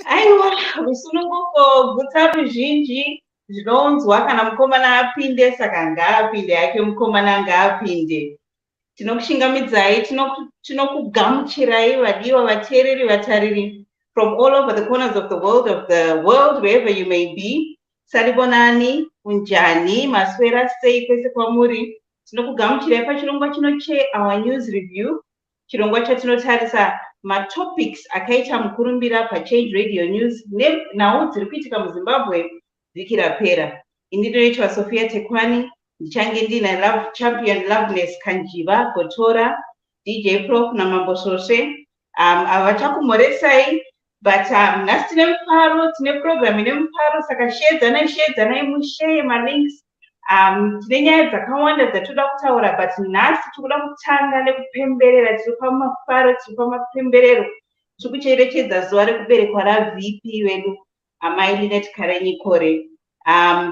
Aiwa, rusununguko gutsaru zhinji zvinonzwa kana mukomana apinde saka ngaapinde yake mukomana ngaapinde. Tinokushingamidzai, tinokugamuchirai vadiwa vateereri vatariri from all over the corners of the world wherever you may be. Saribonani, unjani, maswera sei kwese kwamuri. Tinokugamuchirai pachirongwa chinoche our news review. Chirongwa chatinotarisa matopics akaita mukurumbira paChange Radio News nhau dziri kuitika muZimbabwe vhiki rapera. Ini ndinoitwa Sophia Tekwani, ndichange ndina champion Loveness Kanjiva Gotora, DJ Prof naMambo Sose. Avachakumoresai but nhasi tine mufaro, tine program ine mufaro, saka shedzanai mushare malinks. Tine nyaya dzakawanda dzatoda kutaura but nhasi tikuda kutanga nekupemberera, tiri pamafaro, tiri pamapemberero, tiri kucherechedza zuva rekuberekwa raVP wedu amai Linet Karenyi Kore.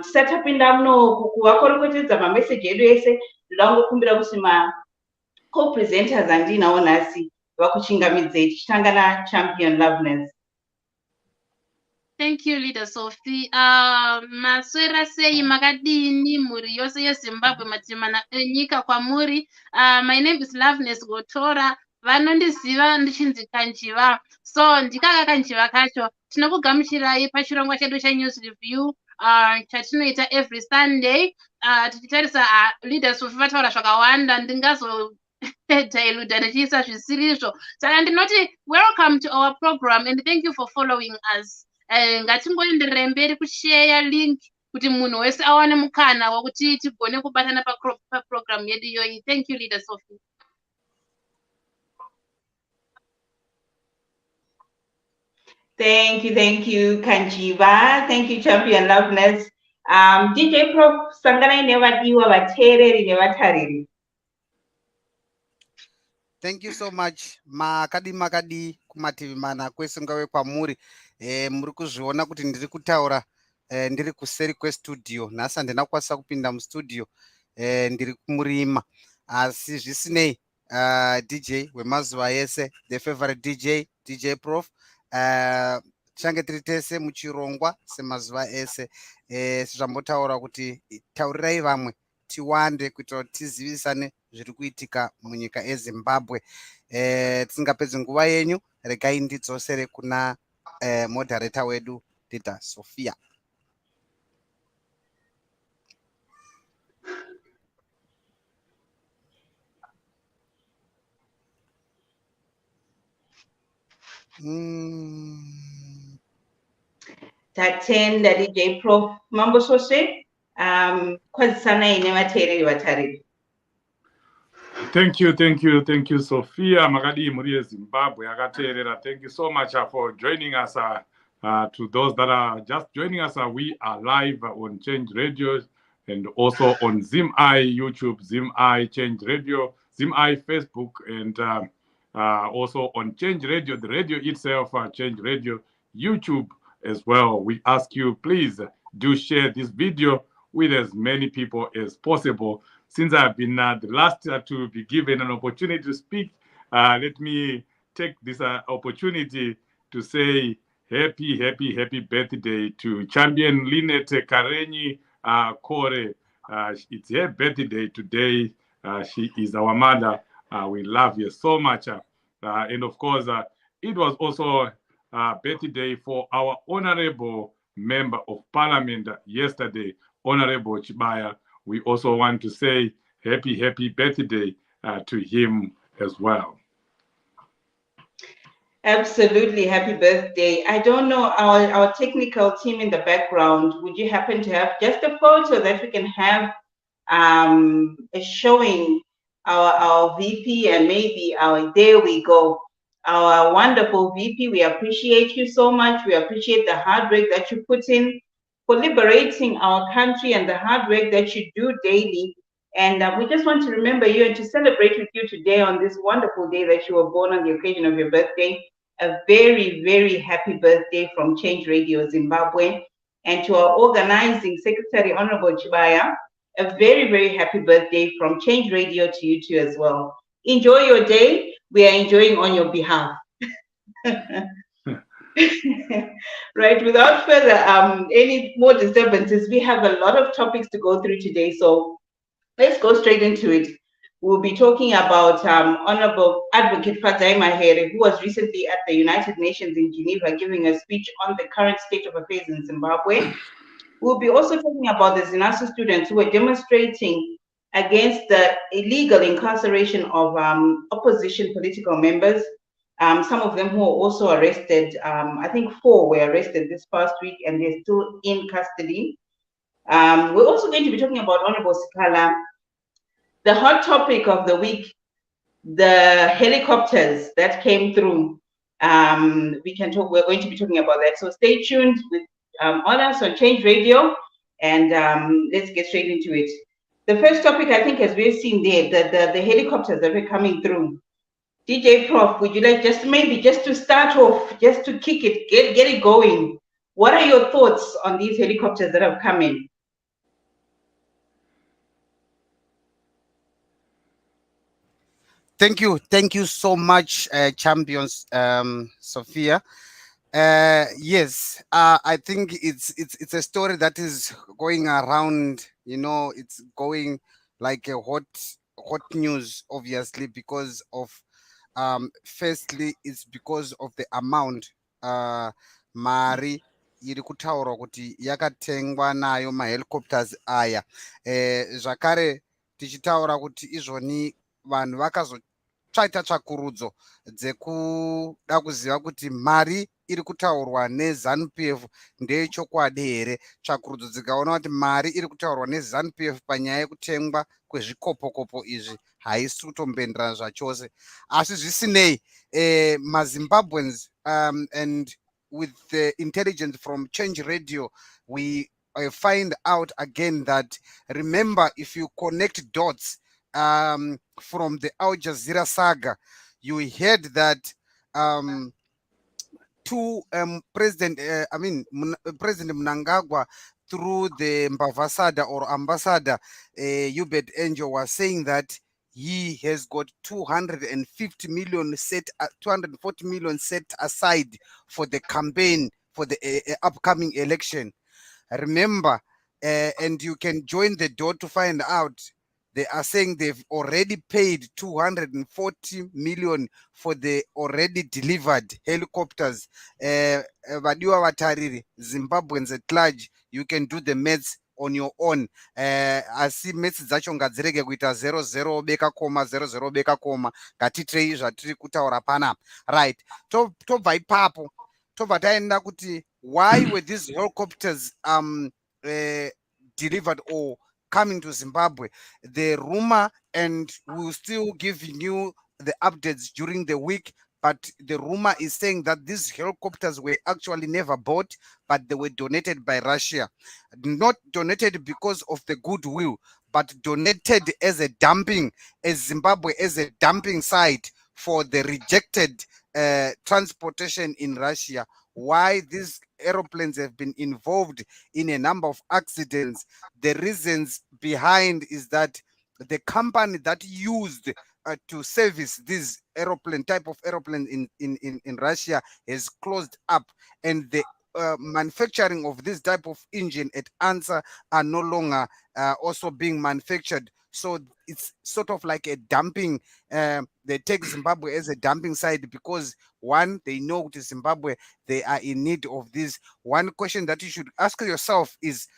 Tisati tapinda muno kuvakoreketedza mameseji edu ese, ndoda kungokumbira kuti co-presenters andinawo nhasi vakuchingamidzei, tichitanga naChampion Loveness. Thank you, Leader Sophie. Maswera sei makadini muri yose yeZimbabwe matimana enyika kwamuri. My name is Loveness Gotora. Vanondiziva ndichinzi Kanjiva. So ndikaka Kanjiva kacho. Tinokugamuchirai pachirongwa chedu chaNews Review chatinoita every Sunday. Tichitarisa Leader Sophie vataura zvakawanda ndingazodayiluda ndichiisa zvisirizvo. Saka ndinoti welcome to our program and thank you for following us. Ngatingoenderera mberi kushare link kuti munhu wese awane mukana wokuti tigone kubatana paprogram yedu iyoyi. Thank you, Leader Sophie. Thank you, Kanjiva. Thank you, Champion Loveness. DJ Prof, sanganai nevadiwa vateereri nevatariri. Thank you so much. Makadi kumativi mana kwese ngawe kwamuri. Muri kuzviona kuti ndiri kutaura ndiri kuseri kwestudio. Nhasi handina kukwanisa kupinda mustudio, ndiri kumurima. Asi zvisinei, DJ wemazuva ese, the favorite DJ Prof, change tiri tese muchirongwa semazuva ese. Zvambotaura kuti taurirai vamwe tiwande kuitira kuti tizivisane zviri kuitika munyika yeZimbabwe. Tisingapedzi nguva yenyu, regai ndidzosere kuna moderator wedu Leader Sophia. Tatenda DJ Prof Mambo Sose, kwazisanai nevateereri vatariri. Thank you, Sophia. Makadi muri yeZimbabwe akateerera. Thank you so much for joining us. To those that are just joining us, we are live on Change Radio and also on ZimEye YouTube, ZimEye Change Radio, ZimEye Facebook, and also on Change Radio, the radio itself, Change Radio YouTube as well. We ask you, please do share this video with as many people as possible. Since I've been the last to be given an opportunity to speak, let me take this opportunity to say happy birthday to Champion Linet Karenyi Kore. It's her birthday today. She is our mother. We love you so much. And of course, it was also a birthday for our honorable member of parliament yesterday, Honorable Chibaya. We also want to say happy birthday to him as well. Absolutely, happy birthday. I don't know, our technical team in the background, would you happen to have just a photo that we can have showing our VP and maybe there we go. Our wonderful VP, we appreciate you so much. We appreciate the hard work that you put in for liberating our country and the hard work that you do daily. And we just want to remember you and to celebrate with you today on this wonderful day that you were born on the occasion of your birthday. A very, very happy birthday from Change Radio Zimbabwe. And to our organizing secretary, Honorable Chibaya, a very, very happy birthday from Change Radio to you too as well. Enjoy your day. We are enjoying on your behalf. Right, without further any more disturbances, we have a lot of topics to go through today, so let's go straight into it. We'll be talking about Honorable Advocate Fadzai Mahere, who was recently at the United Nations in Geneva giving a speech on the current state of affairs in Zimbabwe. We'll be also talking about the Zinasu students who were demonstrating against the illegal incarceration of opposition political members. Some of them who were also arrested, I think 4 were arrested this past week and they're still in custody. We're also going to be talking about Honorable Sikala. The hot topic of the week, the helicopters that came through. We're going to be talking about that. So stay tuned with on us on Change Radio, and let's get straight into it. The first topic, I think, as we've seen there, the helicopters that were coming through. DJ Prof, would you like just to start off, just to kick it, get it going? What are your thoughts on these helicopters that have come in? Thank you so much, champions, Sophia. Yes, I think it's a story that is going around. You know, it's going like a hot news, obviously, because of firstly, it's because of the amount mari iri kutaurwa kuti yakatengwa nayo mahelicopters aya. Zvakare tichitaura kuti izvoni vanhu vakazotsvaita tsvakurudzo dzekuda kuziva kuti mari iri kutaurwa neZANU-PF ndeyechokwadi here. Tsvakurudzo dzikaona kuti mari iri kutaurwa neZANU-PF panyaya yekutengwa kwezvikopokopo izvi haisi kutombenderana zvachose. Asi zvisinei, maZimbabweans and with the intelligence from Change Radio, we find out again that, remember, if you connect dots from the Al Jazeera saga, you heard that President Mnagagwa, through the Mbavasada or ambassador Hubert Angel, was saying that he has got 240 million set aside for the campaign for the upcoming election. Remember, and you can join the dot to find out. They are saying they've already paid 240 million for the already delivered helicopters. Zimbabweans at large, you can do the maths on your own. Asi maths dzacho ngadzirege kuita 00 beka koma 00 beka koma ngatitrei zvatiri kutaura panapa. Right. Tobva ipapo tobva taenda kuti why were these helicopters delivered or coming to Zimbabwe? The rumor, and we'll still giving you the updates during the week, but the rumor is saying that these helicopters were actually never bought, but they were donated by Russia. Not donated because of the goodwill, but donated as a dumping, as Zimbabwe as a dumping site for the rejected transportation in Russia. Why these aeroplanes have been involved in a number of accidents, the reasons behind is that the company that used to service this type of aeroplane in Russia has closed up, and the manufacturing of this type of engine at ANSA are no longer also being manufactured. So it's sort of like a dumping. They take Zimbabwe as a dumping site because, one, they know to Zimbabwe they are in need of this. One question that you should ask yourself is,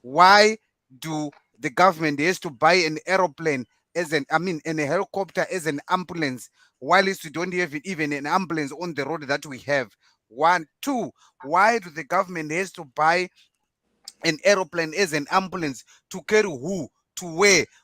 why do the government has to buy an aeroplane and a helicopter as an ambulance, while we don't have even an ambulance on the road that we have? 1, 2, why do the government has to buy an aeroplane as an ambulance to carry who? To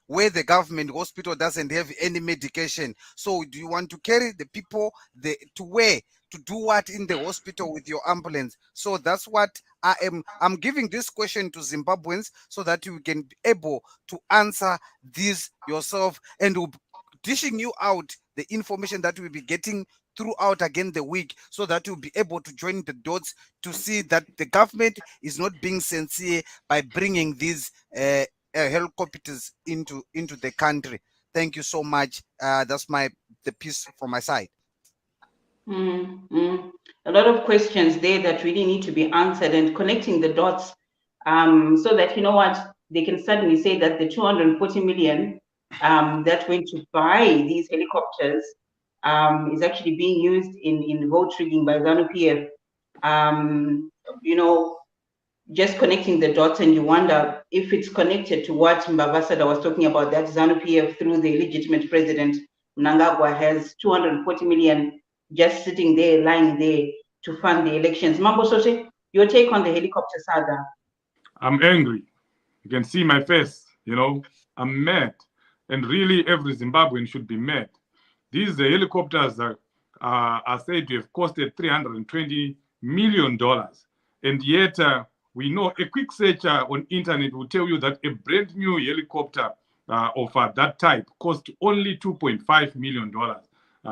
where the government hospital doesn't have any medication? So do you want to carry the people to where? To do what in the hospital with your ambulance? So that's what I'm giving this question to Zimbabweans so that you can be able to answer this yourself, and we'll be dishing you out the information that we'll be getting throughout again the week, so that you'll be able to join the dots to see that the government is not being sincere by bringing these helicopters into the country. Thank you so much. That's the piece from my side. A lot of questions there that really need to be answered, and connecting the dots, so that, you know what, they can suddenly say that the 240 million that went to buy these helicopters is actually being used in vote rigging by ZANU-PF. You know, just connecting the dots, and you wonder if it's connected to what Mbavasada was talking about, that ZANU-PF through the legitimate president Mnagagwa has 240 million just sitting there, lying there to fund the elections. Mambo Soche, your take on the helicopter saga? I'm angry. You can see my face, you know, I'm mad. And really every Zimbabwean should be mad. These helicopters are said to have costed $320 million. And yet we know a quick search on internet will tell you that a brand new helicopter of that type cost only $2.5 million,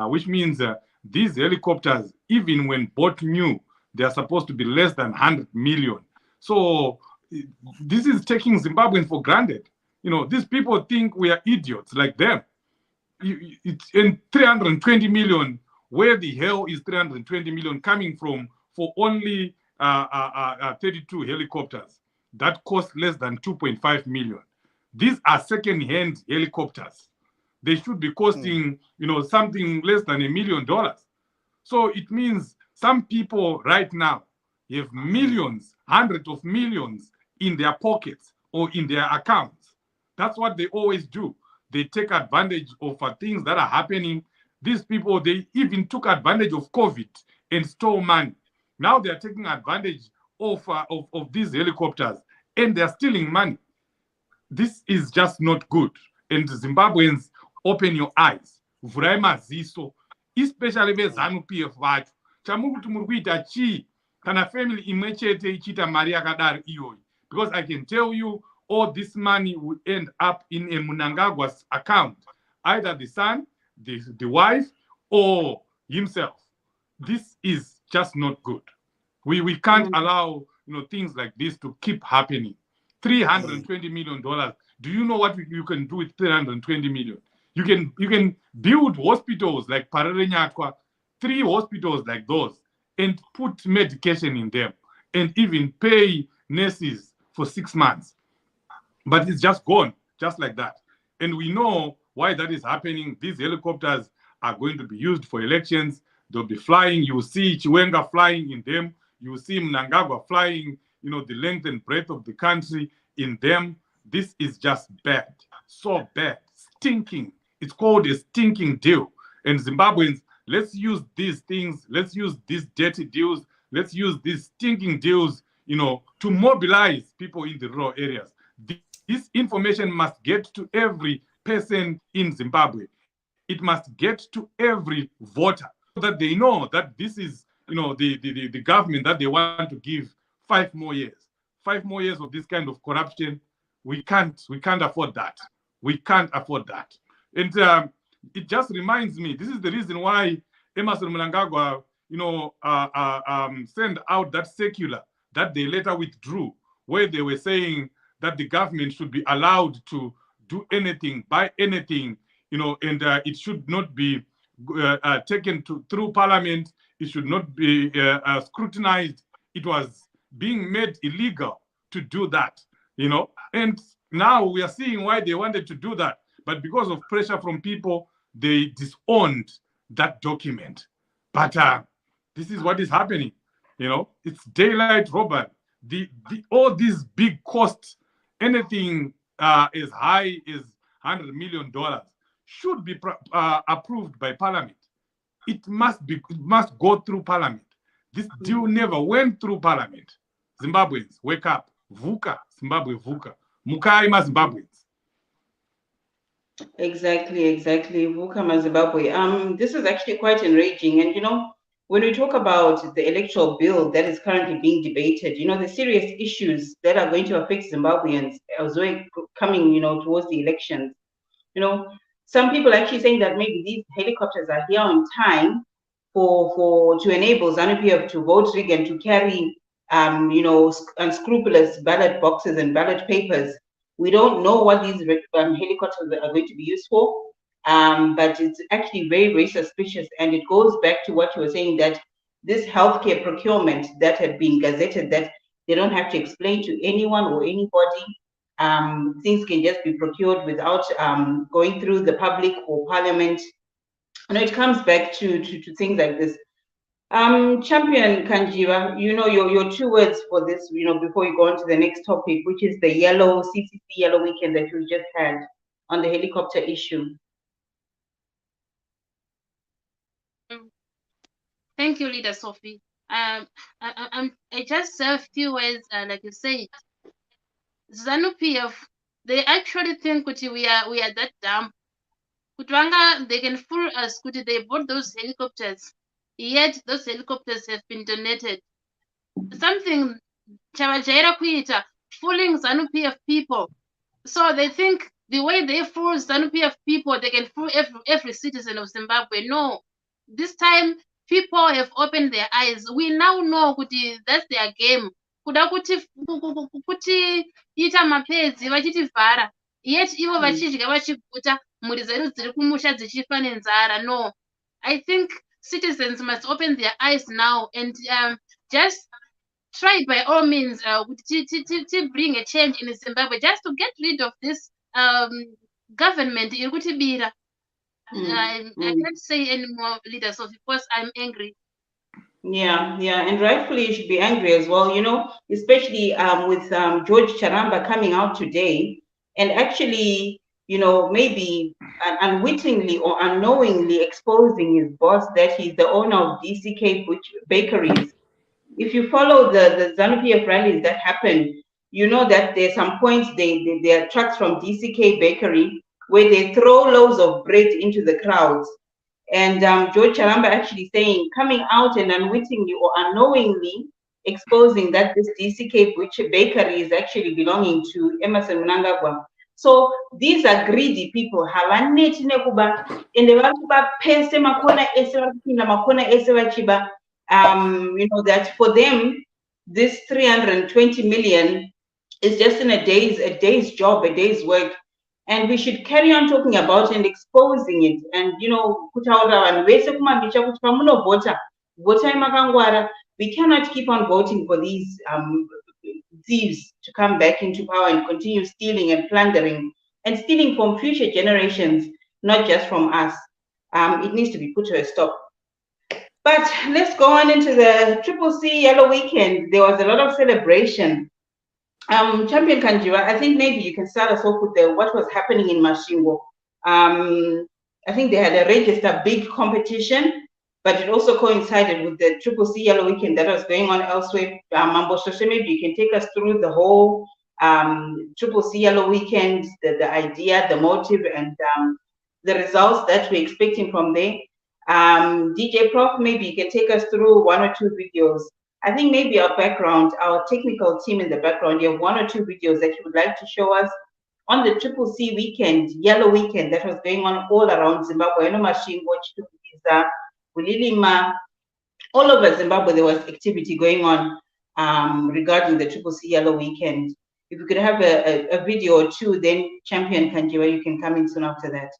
which means these helicopters, even when bought new, they are supposed to be less than 100 million. So this is taking Zimbabweans for granted. You know, these people think we are idiots like them. It's in 320 million. Where the hell is 320 million coming from for only 32 helicopters that cost less than 2.5 million? These are second-hand helicopters. They should be costing, you know, something less than $1 million. So it means some people right now have millions, hundreds of millions in their pockets or in their accounts. That's what they always do. They take advantage of things that are happening. These people, they even took advantage of COVID and stole money. Now they are taking advantage of these helicopters and they're stealing money. This is just not good. And Zimbabweans, open your eyes. Vurai maziso, especially vezanu-PF vacho. Chamukuti muri kuita chii kana family imwe chete ichiita mari yakadaro iyoyi. Because I can tell you all this money will end up in a Mnagagwa's account. Either the son, the wife, or himself. This is just not good. We can't allow, you know, things like this to keep happening. $320 million. Do you know what you can do with 320 million? You can build hospitals like Pararenyatwa, 3 hospitals like those, and put medication in them, and even pay nurses for 6 months. But it's just gone, just like that. And we know why that is happening. These helicopters are going to be used for elections. They'll be flying. You will see Chiwenga flying in them. You will see Mnagagwa flying, you know, the length and breadth of the country in them. This is just bad, so bad, stinking. It's called a stinking deal. And Zimbabweans, let's use these things. Let's use these dirty deals. Let's use these stinking deals, you know, to mobilize people in the rural areas. This information must get to every person in Zimbabwe. It must get to every voter so that they know that this is, you know, the government that they want to give 5 more years. 5 more years of this kind of corruption. We can't afford that. We can't afford that. And it just reminds me, this is the reason why Emmerson Mnagagwa, you know, sent out that circular that they later withdrew, where they were saying that the government should be allowed to do anything, buy anything, you know, and it should not be taken through parliament. It should not be scrutinized. It was being made illegal to do that, you know. And now we are seeing why they wanted to do that. But because of pressure from people, they disowned that document. But this is what is happening, you know. It's daylight robbery. All these big costs, anything as high as $100 million should be approved by parliament. It must go through parliament. This deal never went through parliament. Zimbabweans, wake up. Vuka, Zimbabwe, vuka. Mukai ma Zimbabweans. Exactly. Vuka Zimbabwe. This is actually quite enraging. And, you know, when we talk about the electoral bill that is currently being debated, you know, the serious issues that are going to affect Zimbabweans as well coming, you know, towards the elections, you know, some people are actually saying that maybe these helicopters are here on time to enable ZANU-PF to vote rig and to carry, you know, unscrupulous ballot boxes and ballot papers We don't know what these helicopters are going to be used for, but it's actually very, very suspicious. And it goes back to what you were saying, that this healthcare procurement that had been gazetted, that they don't have to explain to anyone or anybody. Things can just be procured without going through the public or parliament. And it comes back to things like this. Champion Kanjiva, your 2 words for this, before you go on to the next topic, which is the CCC Yellow weekend that you just had on the helicopter issue. Thank you, Leader Sophie. I just have a few words, like you said. ZANU-PF, they actually think that we are that dumb. Kutwanga, they can fool us. They bought those helicopters, yet those helicopters have been donated. Something Chavajaira Kuita fooling ZANU-PF people. So they think the way they fool ZANU-PF people, they can fool every citizen of Zimbabwe. No, this time people have opened their eyes. We now know that's their game. Kuda kuti ita mapedzi vachitivhara, yet ivo vachidya vachiguta, mhuri dzedu dziri kumusha dzichifa nenzara. No, I think citizens must open their eyes now and just try by all means to bring a change in Zimbabwe, just to get rid of this government. I can't say anymore, leaders, of course I'm angry. Yeah, and rightfully you should be angry as well, especially with George Charamba coming out today and actually, maybe unwittingly or unknowingly exposing his boss, that he's the owner of DCK Bakeries. If you follow the ZANU-PF rallies that happen, you know that there's some points there are trucks from DCK Bakery where they throw loaves of bread into the crowds. And George Charamba actually coming out and unwittingly or unknowingly exposing that this DCK Bakery is actually belonging to Emerson Mnagagwa. So these are greedy people. That for them, this 320 million is just in a day's job, a day's work. And we should carry on talking about it and exposing it. And, we cannot keep on voting for these thieves to come back into power and continue stealing and plundering and stealing from future generations, not just from us. It needs to be put to a stop. But let's go on into the CCC Yellow weekend. There was a lot of celebration. Champion Kanjiva, I think maybe you can start us off with what was happening in Masvingo. I think they had a register big competition, but it also coincided with the CCC Yellow weekend that was going on elsewhere. Mambo Shoshe, maybe you can take us through the whole CCC Yellow weekend, the idea, the motive, and the results that we're expecting from there. DJ Prof, maybe you can take us through 1 or 2 videos. I think maybe our background, our technical team in the background, you have 1 or 2 videos that you would like to show us on the CCC weekend, Yellow weekend, that was going on all around Zimbabwe. All over Zimbabwe, there was activity going on regarding the CCC Yellow weekend. If you could have a video or 2, then Champion Kanjiva, you can come in soon after that.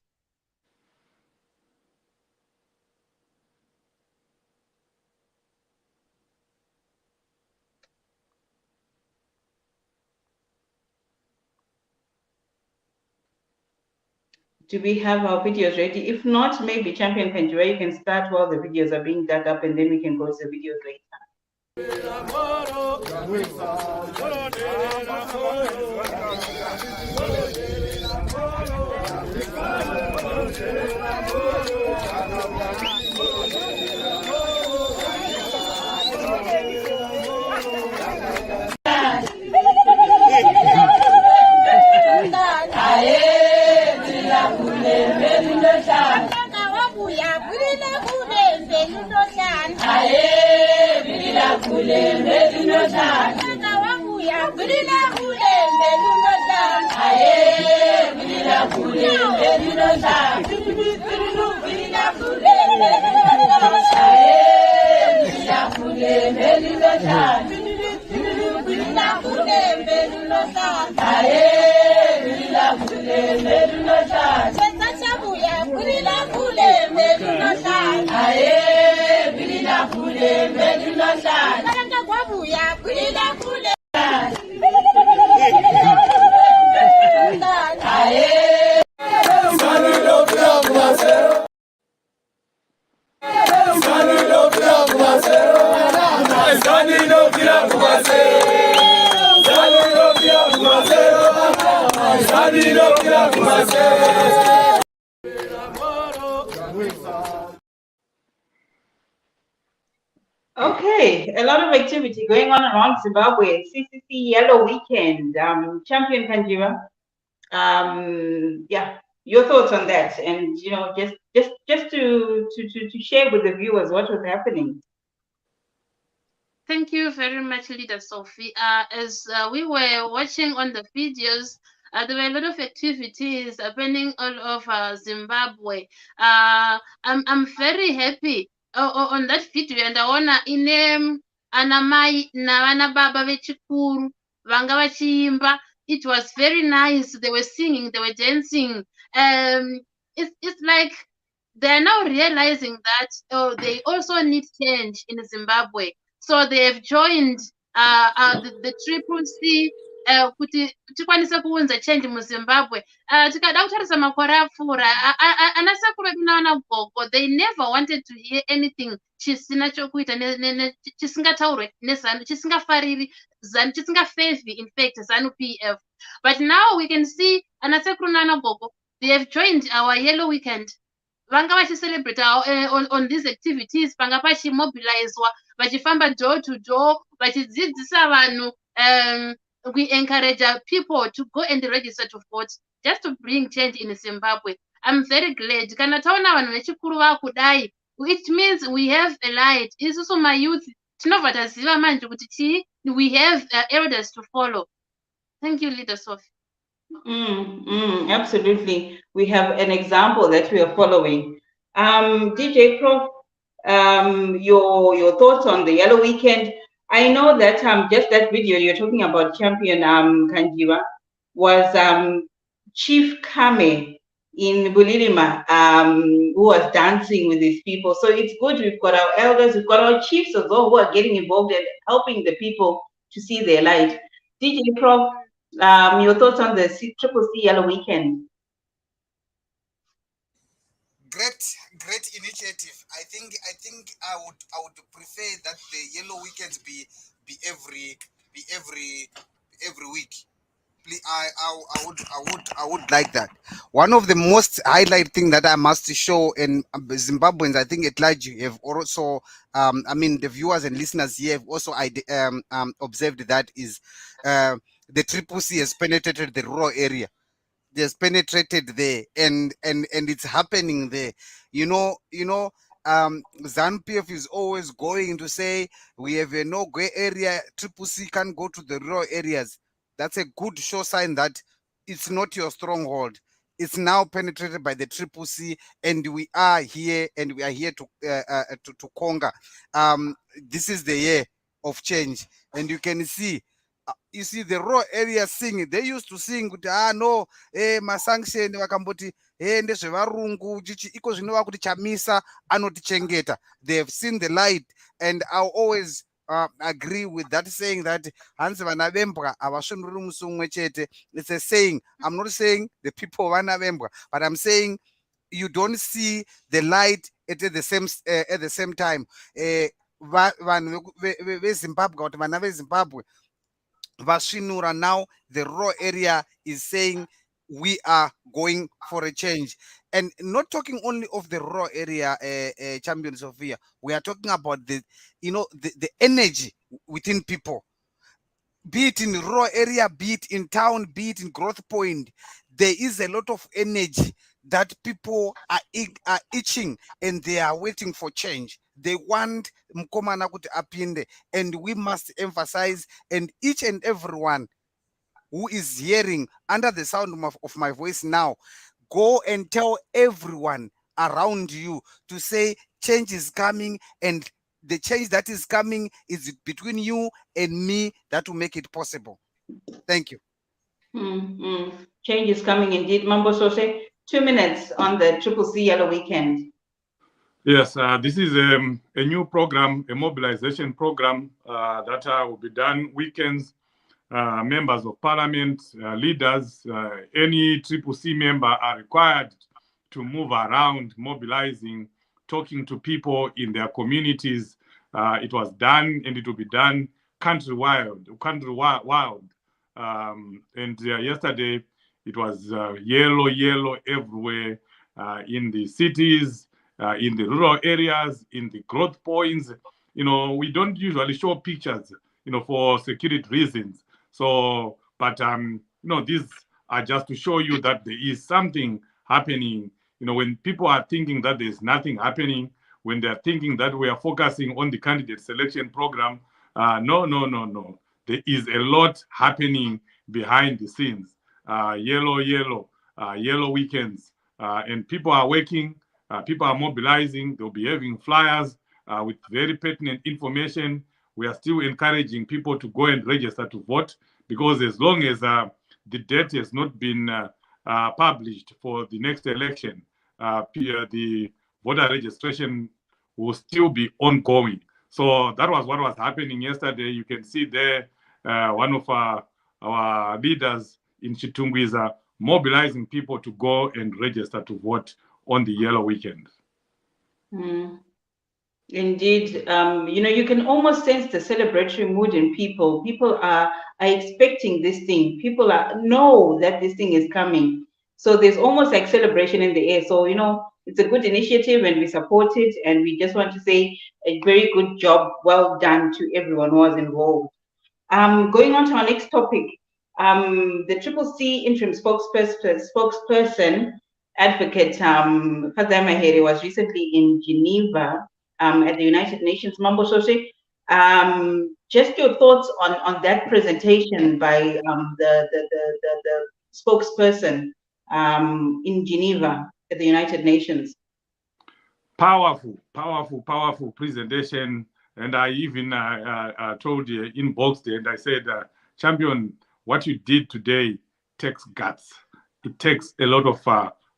Do we have our videos ready? If not, maybe Champion Kanjiva, you can start while the videos are being dug up, and then we can go to the videos later. Okay, a lot of activity going on around Zimbabwe. CCC Yellow weekend. Champion Kanjiva. Yeah, your thoughts on that, and just to share with the viewers what was happening. Thank you very much, Leader Sophie. As we were watching on the videos, there were a lot of activities happening all over Zimbabwe. I'm very happy on that video, and I wanna ine anamai navana baba vechikuru vanga vachiimba. It was very nice. They were singing, they were dancing. It's like they're now realizing that they also need change in Zimbabwe. So they have joined the Triple C kuti tikwanise kuunza change muZimbabwe. Tikada kutarisa makore apfuura ana sakuru vedu navana gogo, they never wanted to hear anything chisina chokuita chisingataurwe nezanu, chisingafariri zanu, chisingafavhi in fact zanu PF. But now we can see ana sekuru navana gogo, they have joined our yellow weekend. Vanga vachicelebrate on these activities, panga pachimobilizwa, vachifamba door to door, vachidzidzisa vanhu. We encourage people to go and register to vote just to bring change in Zimbabwe. I'm very glad. Kana taona vanhu vechikuru vakudai, it means we have a light. Isusu my youth, tinobva taziva manje kuti we have elders to follow. Thank you, Leader Sophie. Absolutely. We have an example that we are following. DJ Prof, your thoughts on the Yellow Weekend. I know that just that video you're talking about, Champion Kanjiva, was Chief Kame in Bulilima, who was dancing with these people. So it's good we've got our elders, we've got our chiefs as well who are getting involved and helping the people to see their light. DJ Prof, your thoughts on the Triple C Yellow Weekend? Great initiative. I think I would prefer that the Yellow Weekends be every week. I would like that. One of the most highlight thing that I must show in Zimbabweans, I think at large you have also, I mean the viewers and listeners here have also observed that is the Triple C has penetrated the rural area. Has penetrated there, and it's happening there. ZANU-PF is always going to say we have a no gray area. Triple C can't go to the rural areas. That's a good show sign that it's not your stronghold. It's now penetrated by the Triple C, and we are here, to conquer. This is the year of change, and you can see. You see the raw area singing. They used to sing no masanction vakamboti ndezvevarungu iko zvinova kuti chamisa anotichengeta. They have seen the light, and I always agree with that saying that hanzi vana vembwa havasvinuri musi umwe chete. It's a saying. I'm not saying the people vana vembwa, but I'm saying you don't see the light at the same time. Vanhu veZimbabwe kuti vana veZimbabwe Vashinura, now the raw area is saying we are going for a change, and not talking only of the raw area, Champion Sophia. We are talking about the energy within people, be it in raw area, be it in town, be it in Growth Point. There is a lot of energy that people are itching, and they are waiting for change. They want Mkomana kuti apinde, and we must emphasize, and each and everyone who is hearing under the sound of my voice now, go and tell everyone around you to say change is coming, and the change that is coming is between you and me that will make it possible. Thank you. Change is coming indeed. Mambo Sose, 2 minutes on the CCC Yellow weekend. Yes, this is a new program, a mobilization program that will be done weekends. Members of parliament, leaders, any CCC member are required to move around, mobilizing, talking to people in their communities. It was done and it will be done countrywide. And yesterday it was yellow everywhere in the cities, in the rural areas, in the growth points. You know, we don't usually show pictures, you know, for security reasons. So, but you know, these are just to show you that there is something happening. You know, when people are thinking that there's nothing happening, when they're thinking that we are focusing on the candidate selection program, no. There is a lot happening behind the scenes. Yellow weekends, and people are working. People are mobilizing. They'll be having flyers with very pertinent information. We are still encouraging people to go and register to vote, because as long as the date has not been published for the next election, the voter registration will still be ongoing. So that was what was happening yesterday. You can see there one of our leaders in Chitungwiza mobilizing people to go and register to vote on the yellow weekend. Indeed, you know, you can almost sense the celebratory mood in people. People are expecting this thing. People know that this thing is coming. So there's almost like celebration in the air. So, you know, it's a good initiative and we support it. And we just want to say a very good job, well done to everyone who was involved. Going on to our next topic, the CCC interim spokesperson, advocate Fadzai Mahere, was recently in Geneva at the United Nations. Mambo Sose, just your thoughts on that presentation by the spokesperson in Geneva at the United Nations. Powerful presentation. And I even told you in Brixton, and I said, champion, what you did today takes guts. It takes a lot of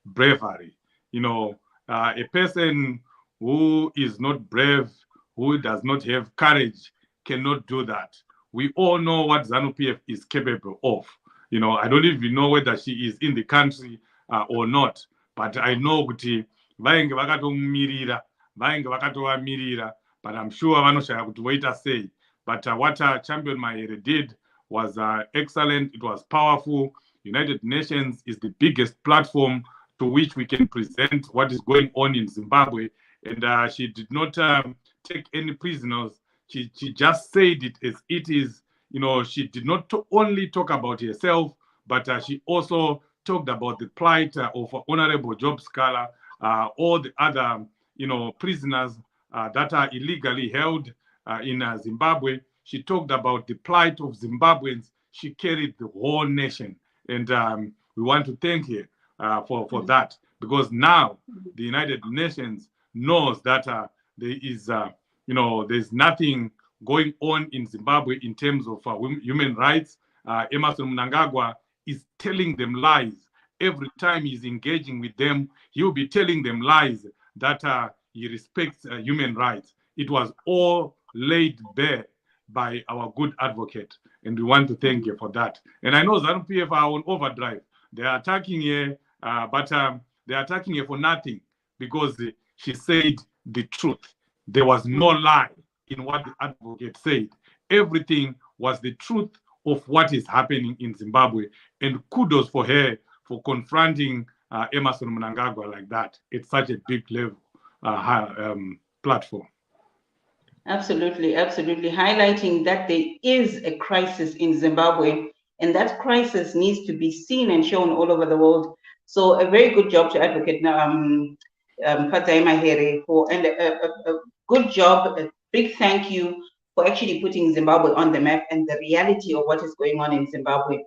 bravery. You know, a person who is not brave, who does not have courage, cannot do that. We all know what ZANU-PF is capable of. You know, I don't even know whether she is in the country or not, but I know kuti vainge vakatomirira, but I'm sure vanoshaya kuti voita sei. But what Champion Mahere did was excellent. It was powerful. United Nations is the biggest platform to which we can present what is going on in Zimbabwe. And she did not take any prisoners. She just said it as it is. You know, she did not only talk about herself, but she also talked about the plight of Honorable Job Scala, all the other, you know, prisoners that are illegally held in Zimbabwe. She talked about the plight of Zimbabweans. She carried the whole nation. And we want to thank her for that, because now the United Nations knows that there is, you know, there's nothing going on in Zimbabwe in terms of human rights. Emmerson Mnagagwa is telling them lies. Every time he's engaging with them, he'll be telling them lies that he respects human rights. It was all laid bare by our good advocate, and we want to thank you for that. And I know ZANU-PF are on overdrive. They are attacking her, but they are attacking her for nothing, because she said the truth. There was no lie in what the advocate said. Everything was the truth of what is happening in Zimbabwe, and kudos for her for confronting Emmerson Mnangagwa like that. It's such a big level platform. Absolutely. Highlighting that there is a crisis in Zimbabwe, and that crisis needs to be seen and shown all over the world. So a very good job to Advocate Fadzai Mahere and a good job, a big thank you for actually putting Zimbabwe on the map and the reality of what is going on in Zimbabwe.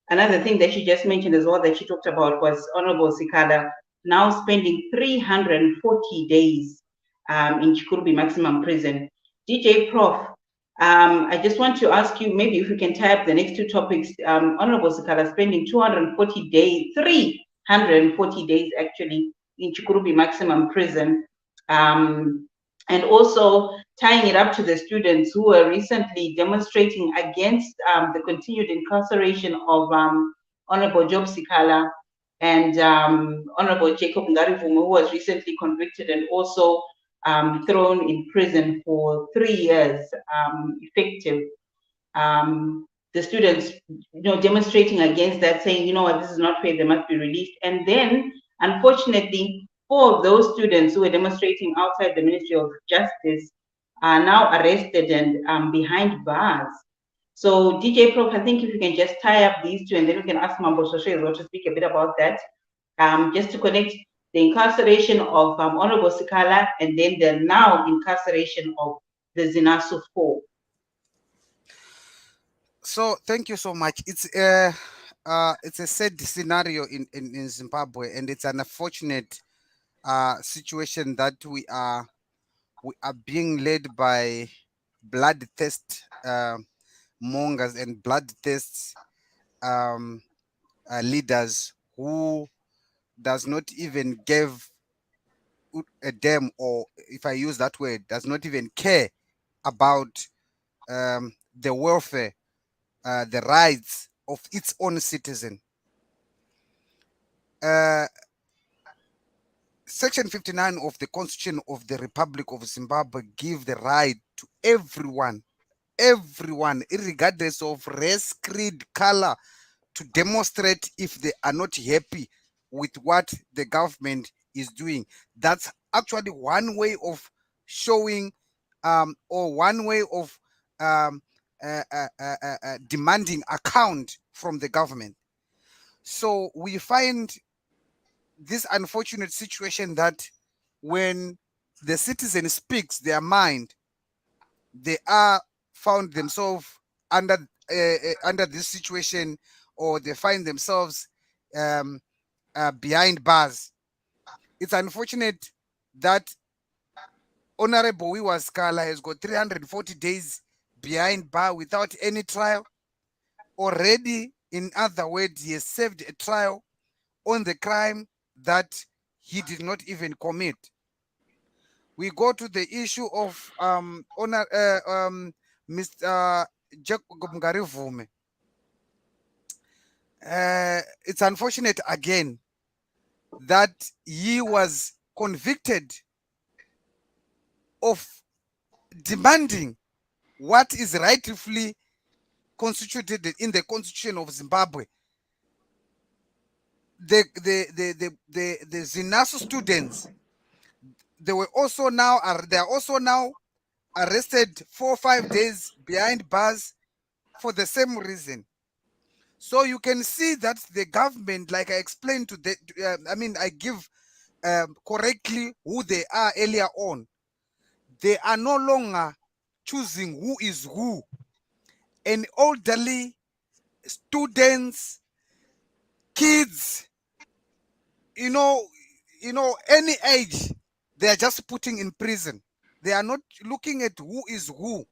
Another thing that she just mentioned as well that she talked about was Honorable Sikala now spending 340 days in Chikurubi Maximum Prison. DJ Prof, I just want to ask you, maybe if we can tie up the next two topics. Honorable Sikala spending 240 days, 340 days actually, in Chikurubi maximum prison. And also tying it up to the students who were recently demonstrating against the continued incarceration of Honorable Job Sikala and Honorable Jacob Ngarivumu, who was recently convicted and also thrown in prison for 3 years effective. The students, demonstrating against that, saying, what, this is not fair, they must be released. And then, unfortunately, 4 of those students who were demonstrating outside the Ministry of Justice are now arrested and behind bars. So, DJ Prof, I think if you can just tie up these two, and then we can ask Mambo Soshe as well to speak a bit about that, just to connect the incarceration of Honorable Sikala and then the now incarceration of the Zinasu 4. So thank you so much. It's a sad scenario in Zimbabwe, and it's an unfortunate situation that we are being led by bloodthirst mongers and bloodthirst leaders who does not even give a damn, or if I use that word, does not even care about the welfare, the rights of its own citizen. Section 59 of the Constitution of the Republic of Zimbabwe give the right to everyone, regardless of race, creed, color, to demonstrate if they are not happy with what the government is doing. That's actually one way of showing or one way of demanding account from the government. So we find this unfortunate situation that when the citizen speaks their mind, they are found themselves under this situation, or they find themselves behind bars. It's unfortunate that Honorable Wiwa Skala has got 340 days behind bar without any trial. Already, in other words, he has served a trial on the crime that he did not even commit. We go to the issue of Mr. Jacob Ngarivume. It's unfortunate again that he was convicted of demanding what is rightfully constituted in the Constitution of Zimbabwe. The Zinasu students, they are also now arrested 4 or 5 days behind bars for the same reason. So you can see that the government, like I explained I give correctly who they are earlier on. They are no longer choosing who is who. And elderly, students, kids, any age, they are just putting in prison. They are not looking at who is who.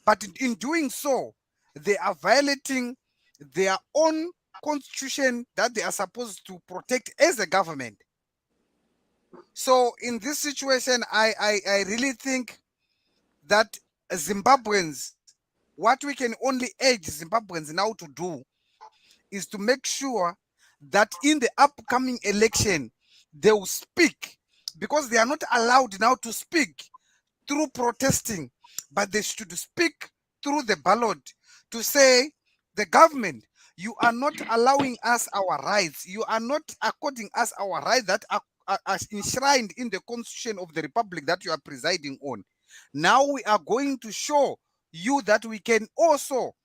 But in doing so, they are violating their own constitution that they are supposed to protect as a government. So in this situation, I really think that Zimbabweans, what we can only urge Zimbabweans now to do is to make sure that in the upcoming election, they will speak, because they are not allowed now to speak through protesting, but they should speak through the ballot to say, the government, you are not allowing us our rights. You are not according us our rights that are enshrined in the Constitution of the Republic that you are presiding on. Now we are going to show you that we can also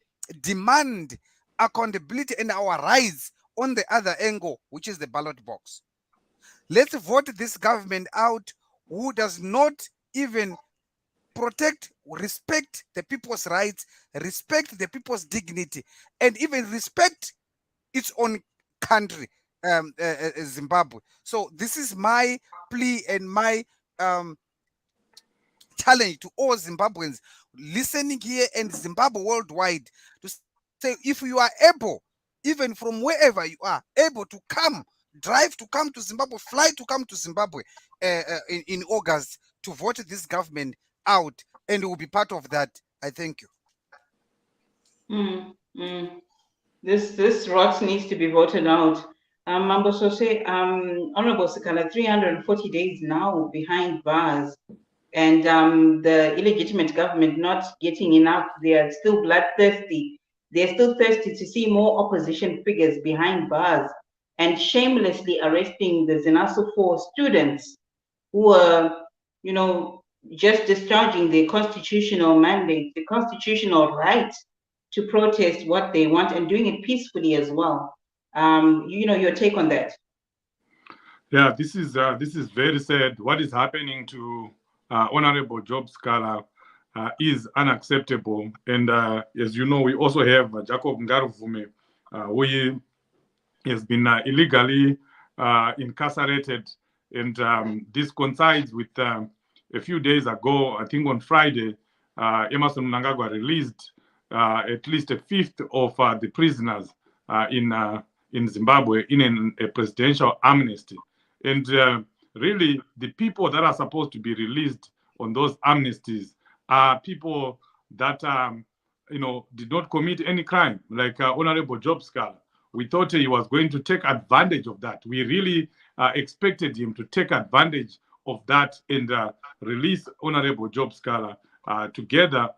demand accountability and our rights on the other angle, which is the ballot box. Let's vote this government out who does not even protect, respect the people's rights, respect the people's dignity, and even respect its own country, Zimbabwe. So this is my plea and my challenge to all Zimbabweans. listening here and Zimbabwe worldwide to say, if you are able, even from wherever you are, able to come, drive to come to Zimbabwe, fly to come to Zimbabwe in August to vote this government out, and will be part of that. I thank you. This rot needs to be voted out. Mambo Sose, Honorable Sikala, 340 days now behind bars, and the illegitimate government not getting enough. They are still bloodthirsty. They're still thirsty to see more opposition figures behind bars and shamelessly arresting the Zinasu 4 students who are, just discharging their constitutional mandate, the constitutional right to protest what they want and doing it peacefully as well. Your take on that? Yeah, this is very sad. What is happening to Honorable Job Scala is unacceptable. And as you know, we also have Jacob Ngaruvume, who has been illegally incarcerated. And this coincides with a few days ago, I think on Friday, Emerson Mnagagwa released at least a fifth of the prisoners in Zimbabwe in a presidential amnesty. And really, the people that are supposed to be released on those amnesties are people that did not commit any crime, like Honorable Job Scala. We thought he was going to take advantage of that. We really expected him to take advantage of that and release Honorable Job Scala together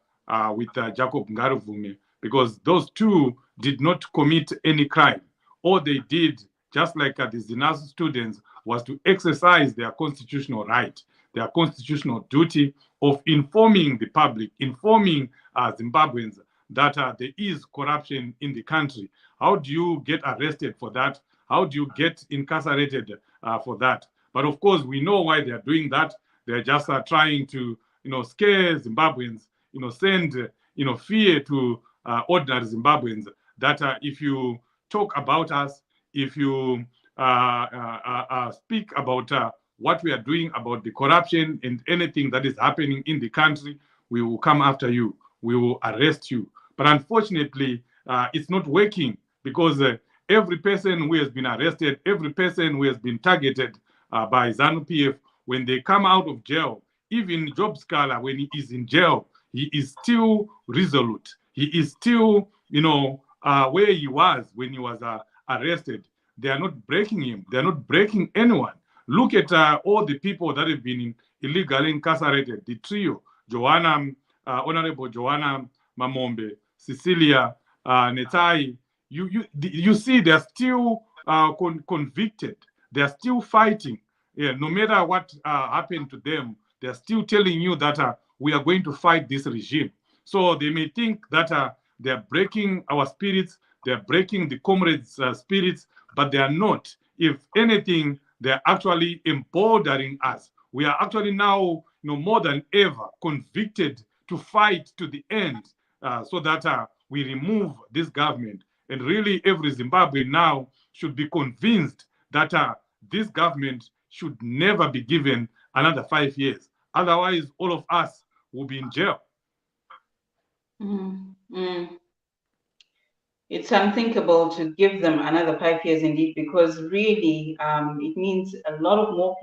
with Jacob Ngaruvume, because those two did not commit any crime. All they did, just like the Zinasu students, was to exercise their constitutional right, their constitutional duty of informing the public, informing Zimbabweans that there is corruption in the country. How do you get arrested for that? How do you get incarcerated for that? But of course, we know why they are doing that. They're just trying to, scare Zimbabweans, send, fear to ordinary Zimbabweans that if you talk about us, if you speak about what we are doing about the corruption and anything that is happening in the country, we will come after you. We will arrest you. But unfortunately, it's not working, because every person who has been arrested, every person who has been targeted by ZANU-PF, when they come out of jail, even Job Scala, when he is in jail, he is still resolute. He is still, where he was when he was arrested. They are not breaking him. They are not breaking anyone. Look at all the people that have been illegally incarcerated. The trio, Honorable Joanna Mamombe, Cecilia Netai. You see, they're still convicted. They're still fighting. Yeah, no matter what happened to them, they're still telling you that we are going to fight this regime. So they may think that they're breaking our spirits, they're breaking the comrades' spirits, but they are not. If anything, they're actually emboldening us. We are actually now, more than ever, convicted to fight to the end so that we remove this government. And really, every Zimbabwean now should be convinced that this government should never be given another 5 years. Otherwise, all of us will be in jail. It's unthinkable to give them another 5 years indeed, because really it means a lot more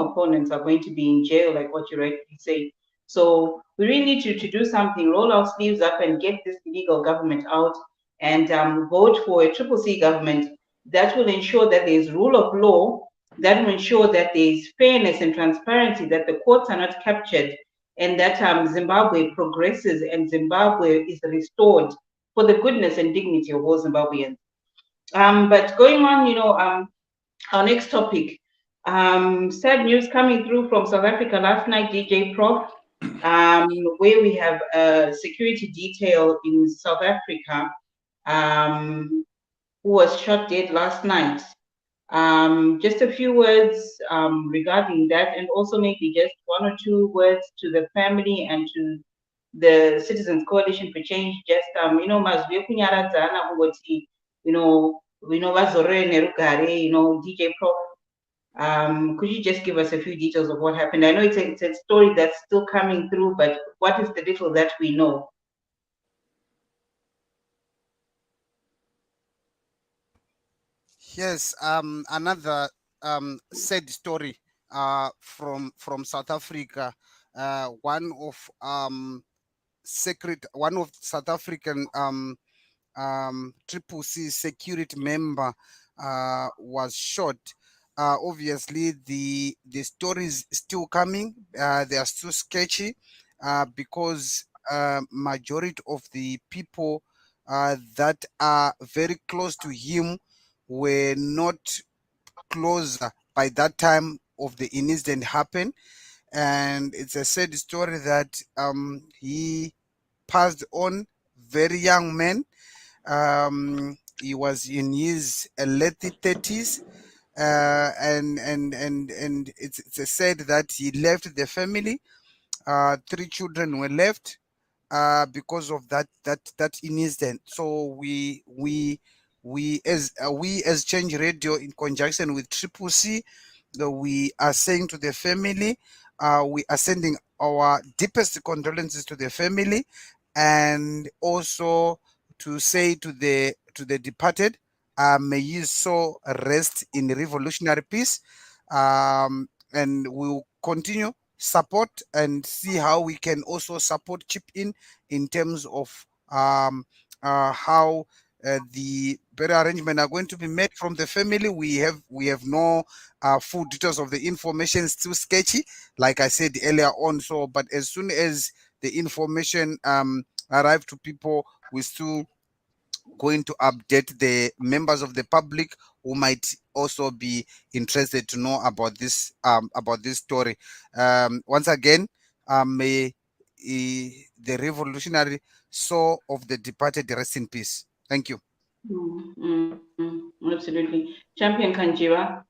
opponents are going to be in jail, like what you rightly say. So we really need to do something, roll our sleeves up and get this illegal government out and vote for a CCC government that will ensure that there is rule of law, that will ensure that there is fairness and transparency, that the courts are not captured, and that Zimbabwe progresses and Zimbabwe is restored for the goodness and dignity of all Zimbabweans. But going on, our next topic, sad news coming through from South Africa last night, DJ Prof, where we have a security detail in South Africa who was shot dead last night. Just a few words regarding that, and also maybe just one or two words to the family and to the Citizens Coalition for Change. Just mazwi kunyaradza kungoti vazorore nerugare, DJ Prof. Could you just give us a few details of what happened? I know it's a story that's still coming through, but what is the little that we know? Yes, another sad story from South Africa. One of South African CCC security member was shot. Obviously, the story is still coming. They are still sketchy because majority of the people that are very close to him were not closer by that time of the incident happened. And it's a sad story that he passed on, very young man. He was in his late 30s, and it's a sad that he left the family. 3 children were left because of that incident. So we as Change Radio, in conjunction with CCC, we are saying to the family, we are sending our deepest condolences to the family, and also to say to the departed, may you so rest in revolutionary peace, and we'll continue support and see how we can also support, chip in terms of how the better arrangement are going to be made from the family. We have no full details of the information. It's still sketchy, like I said earlier on. So, but as soon as the information arrive to people, we still going to update the members of the public who might also be interested to know about this story. Once again, may the revolutionary soul of the departed rest in peace. Thank you. Absolutely. Champion Kanjiwa,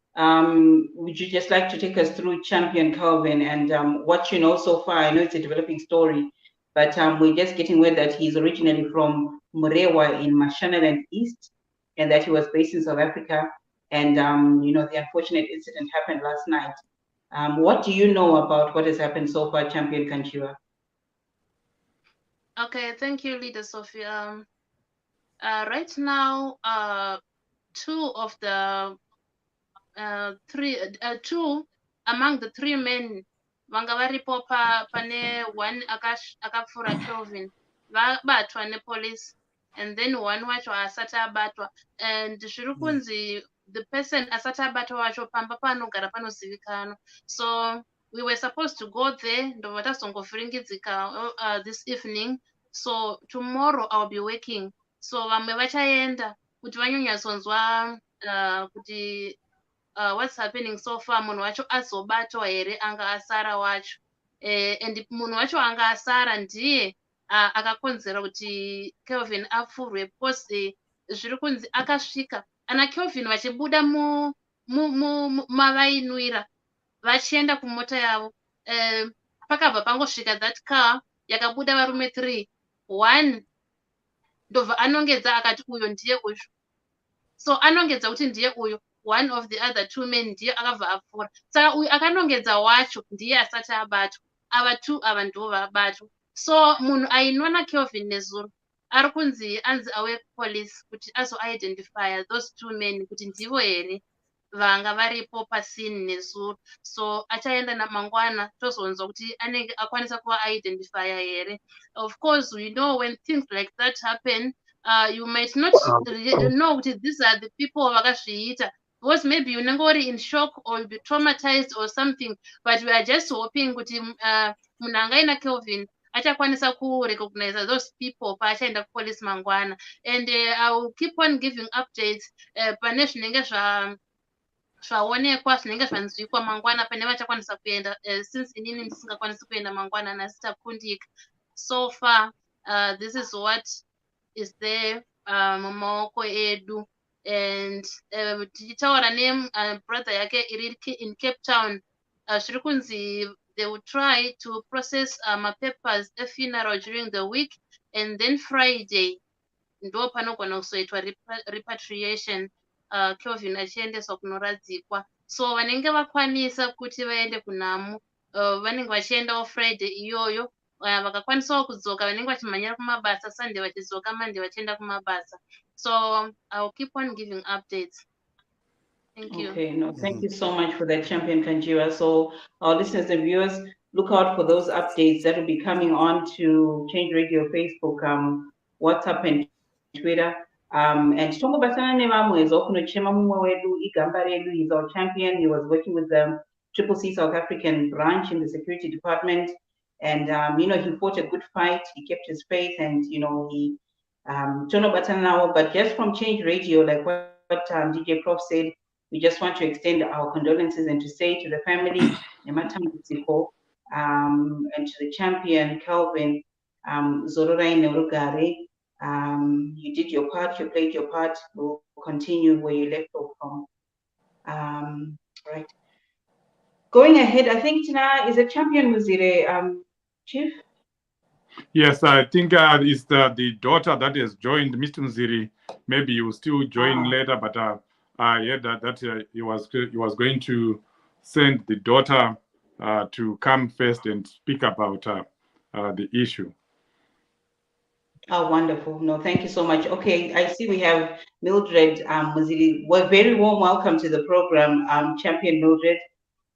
would you just like to take us through Champion Kelvin and what you know so far? I know it's a developing story, but we're just getting word that he's originally from Murewa in Mashonaland East, and that he was based in South Africa. And the unfortunate incident happened last night. What do you know about what has happened so far, Champion Kanjiwa? Okay, thank you, Leader Sophie. Right now, two among the 3 men vanga varipo pane one akapfura Kelvin vabatwa nepolice, and then one wacho asati abatwa, and zviri kunzi the person asati abatwa wacho pamba panogara panozivikanwa. So we were supposed to go there, ndobva tazongovhiringidzika this evening. So tomorrow I'll be working. So vamwe vachaenda kuti vanyonyatsonzwa kuti what's happening so far, munhu wacho azobatwa here anga asara wacho, and munhu wacho anga asara ndiye akakonzera kuti Kelvin apfurwe, because zviri kunzi akasvika ana Kelvin vachibuda mavainwira vachienda kumota yavo, pakabva pangosvika that car yakabuda varume 3, 1 ndobva anongedza akati uyo ndiye uyu. So anongedza kuti ndiye uyu, one of the other 2 men ndiye akabva apfuura. Saka uyu akanongedza wacho ndiye asati abatwa, ava 2 ava ndo vabatwa. So munhu ainona Kelvin nezuro ari kunzi anzi auye kupolice kuti azoidentifya those 2 men kuti ndivo here vanga varipo pasini nezuro. So achaenda namangwana tozonzwa kuti anenge akwanisa kuva identifya here. Of course, we know when things like that happen, you might not know that these are the people vakazviita, because maybe unenge uri in shock or you'll be traumatized or something, but we are just hoping kuti munhu angaina Kelvin achakwanisa kurecognize those people paachaenda kupolice mangwana, and I will keep on giving updates pane zvinenge zvaonekwa, zvinenge zvanzwikwa mangwana pane vachakwanisa kuenda, since inini ndisingakwanisi kuenda mangwana nasi takundika. So far this is what is there mumaoko edu, and tichitaura nebrother yake iri in Cape Town, zviri kunzi they will try to process mapapers efuneral during the week, and then Friday ndo panogona kuzoitwa repatriation, Kelvin achiendeswa kunoradzikwa. so vanenge vakwanisa kuti vaende kunhamu vanenge vachiendawo Friday iyoyo vakakwanisawo kudzoka vanenge vachimhanyira kumabasa Sunday vachidzoka Monday vachienda kumabasa. So I'll keep on giving updates. Thank you. Okay, no, thank you so much for that, Champion Kanjiwa. So our listeners and viewers, look out for those updates that will be coming on to Change Radio Facebook, WhatsApp and Twitter. And Tongo Basana Nemamu is open to Chema Mwedu, Igamba Redu, he's our champion. He was working with the CCC South African branch in the security department. And, you know, he fought a good fight. He kept his faith and, you know, he, Tono Basana, but just from Change Radio, like what DJ Prof said, we just want to extend our condolences and to say to the family, and to the champion, Kelvin, Zororai Nerugare, you did your part, you played your part, we'll continue where you left off from. Right. Going ahead, I think Tina is a champion Muzire, Chief? Yes, I think it's the daughter that has joined Mr. Mziri. Maybe you will still join later, but I heard that he was going to send the daughter to come first and speak about the issue. Oh, wonderful. No, thank you so much. Okay, I see we have Mildred Muziri. Well, very warm welcome to the program, Champion Mildred.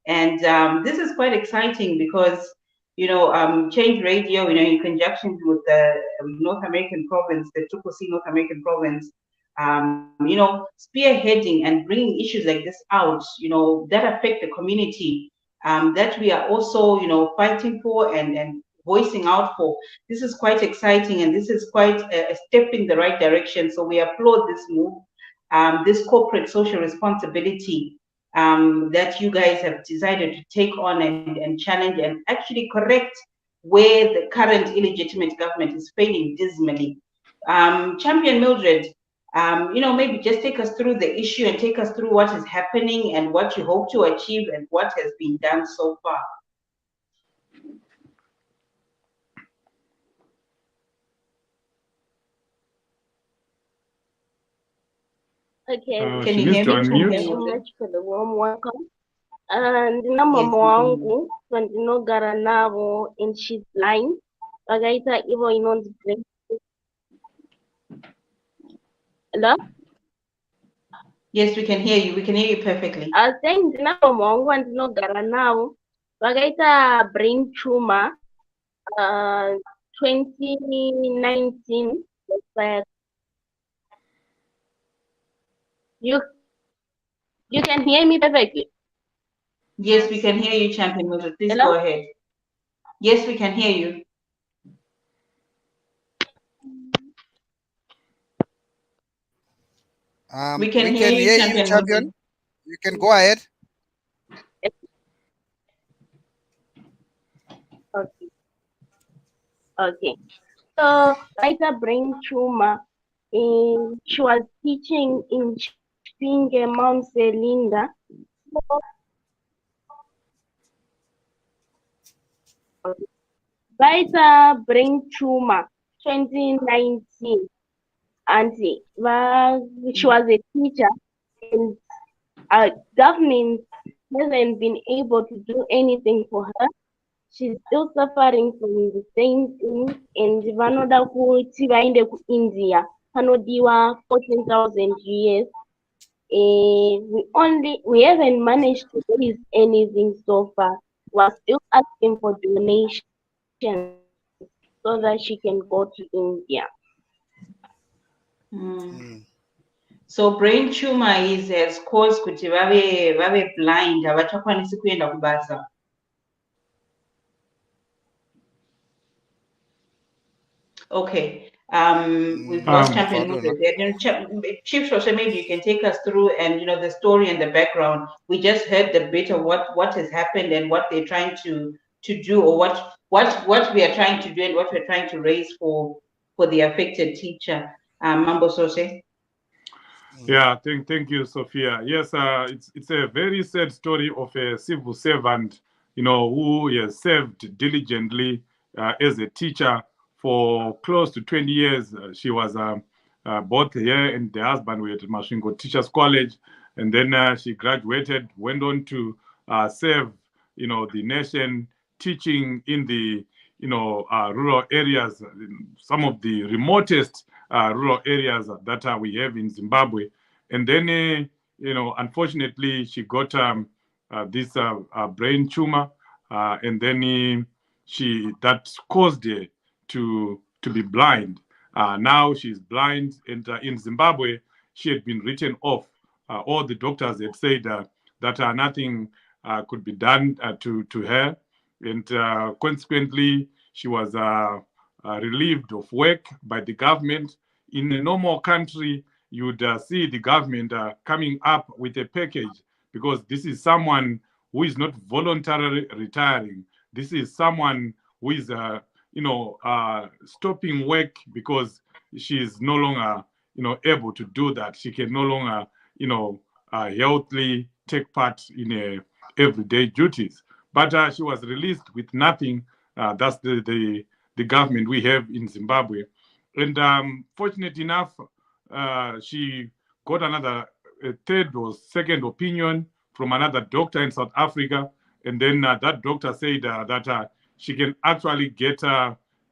And this is quite exciting because, you know, Change Radio, you know, in conjunction with the North American province, the CCC North American province, you know, spearheading and bringing issues like this out, you know, that affect the community, that we are also, you know, fighting for and voicing out for. This is quite exciting, and this is quite a step in the right direction. So we applaud this move, this corporate social responsibility that you guys have decided to take on and challenge and actually correct where the current illegitimate government is failing dismally. Champion Mildred, you know, maybe just take us through the issue and take us through what is happening and what you hope to achieve and what has been done so far. Okay, can you hear me? Thank you so much for the warm welcome. Ndina mama wangu ndinogara navo in she's line vakaita ivo inonzi Hello? Yes, we can hear you. We can hear you perfectly. I was saying ndina mama wangu ndinogara navo vakaita brain tumor 2019. You can hear me perfectly. Yes, we can hear you, Champion Mildred. Please Hello? go ahead. Yes, we can hear you. We can hear you, Champion. You can go ahead. Okay. So, like a brain tumor, she was teaching in Spinge, Mount Selinda. By the brain tumor, 2019, and she was a teacher, and our government hasn't been able to do anything for her. She's still suffering from the same thing, and vanoda kuti vaende ku India panodiwa 14,000 US. We haven't managed to raise anything so far. We're still asking for donations so that she can go to India. So brain tumor has caused kuti vave blind, havachakwanisi kuenda kubasa. Okay. We've lost Champion Mildred there. Chief Shosha, maybe you can take us through and, you know, the story and the background. We just heard the bit of what has happened and what they're trying to do, or what we are trying to do and what we're trying to raise for the affected teacher. Mambo Sose. Yeah, thank you, Sophia. Yes, it's a very sad story of a civil servant, you know, who has served diligently as a teacher for close to 20 years. She was both here and the husband were at Masvingo Teachers College. and then she graduated, went on to serve, the nation, teaching in the, rural areas, some of the remotest rural areas that we have in Zimbabwe. And then, unfortunately, she got this brain tumor, and then that caused her to be blind. Now she's blind, and in Zimbabwe, she had been written off. All the doctors had said that nothing could be done to her, and consequently, she was relieved of work by the government. In a normal country, you would see the government coming up with a package, because this is someone who is not voluntarily retiring. This is someone who is, stopping work because she is no longer, able to do that. She can no longer, healthily take part in everyday duties. But she was released with nothing. That's the government we have in Zimbabwe. And fortunate enough, she got another third or second opinion from another doctor in South Africa. And then that doctor said that she can actually get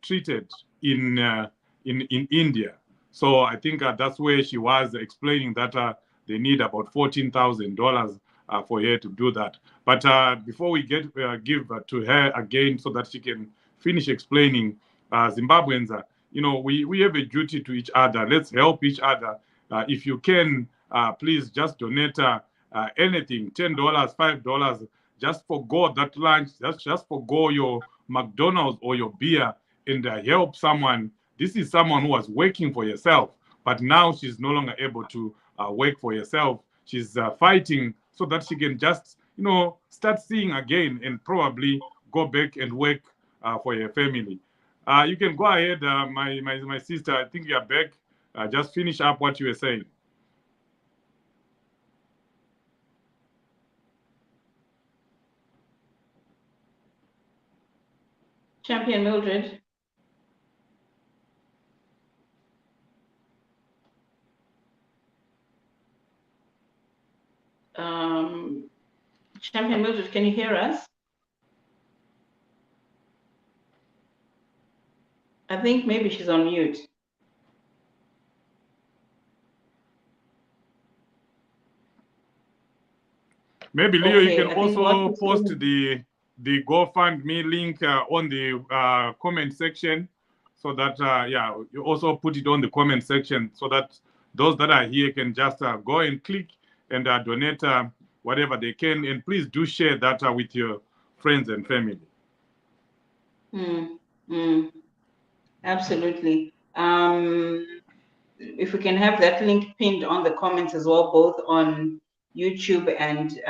treated in India. So I think that's where she was explaining that they need about $14,000 for her to do that. But before we give to her again so that she can finish explaining, Zimbabweans, we have a duty to each other. Let's help each other. If you can, please just donate anything, $10, $5, just forgo that lunch, just forgo your McDonald's or your beer, and help someone. This is someone who was working for herself, but now she's no longer able to work for herself. She's fighting so that she can just, start seeing again and probably go back and work for her family. You can go ahead, my sister. I think you are back. Just finish up what you were saying. Champion Mildred. Champion Mildred, can you hear us? I think maybe she's on mute. Maybe Leo, Okay, you can also post the GoFundMe link on the comment section, so that you also put it on the comment section so that those that are here can just go and click and donate whatever they can. And please do share that with your friends and family. Absolutely. If we can have that link pinned on the comments as well, both on YouTube and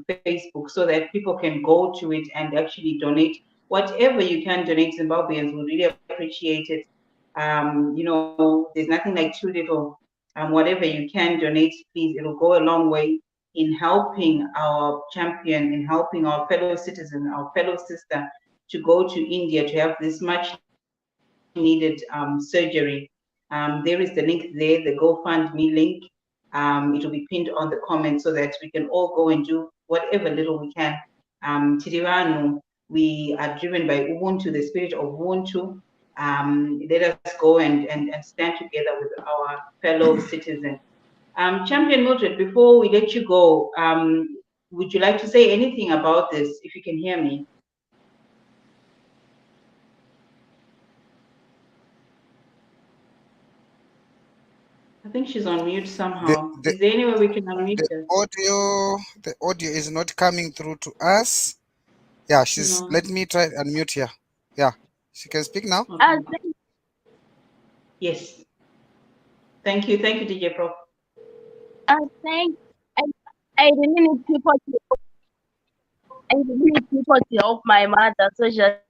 Facebook, so that people can go to it and actually donate whatever you can donate. Zimbabweans will really appreciate it. There's nothing like too little. Whatever you can donate, please, it'll go a long way in helping our champion, in helping our fellow citizen, our fellow sister, to go to India to have this much needed surgery. There is the link there, the GoFundMe link. It will be pinned on the comments so that we can all go and do whatever little we can. Tirivanu, we are driven by Ubuntu, the spirit of Ubuntu. Let us go and stand together with our fellow citizens. Champion Mildred, before we let you go, would you like to say anything about this, if you can hear me? I think she's on mute somehow. Is there any way we can unmute her? The audio is not coming through to us. Yeah, she's. No. Let me try unmute here. Yeah, she can speak now. Okay. Yes. Thank you, DJ Prof. I really need people to help my mother so that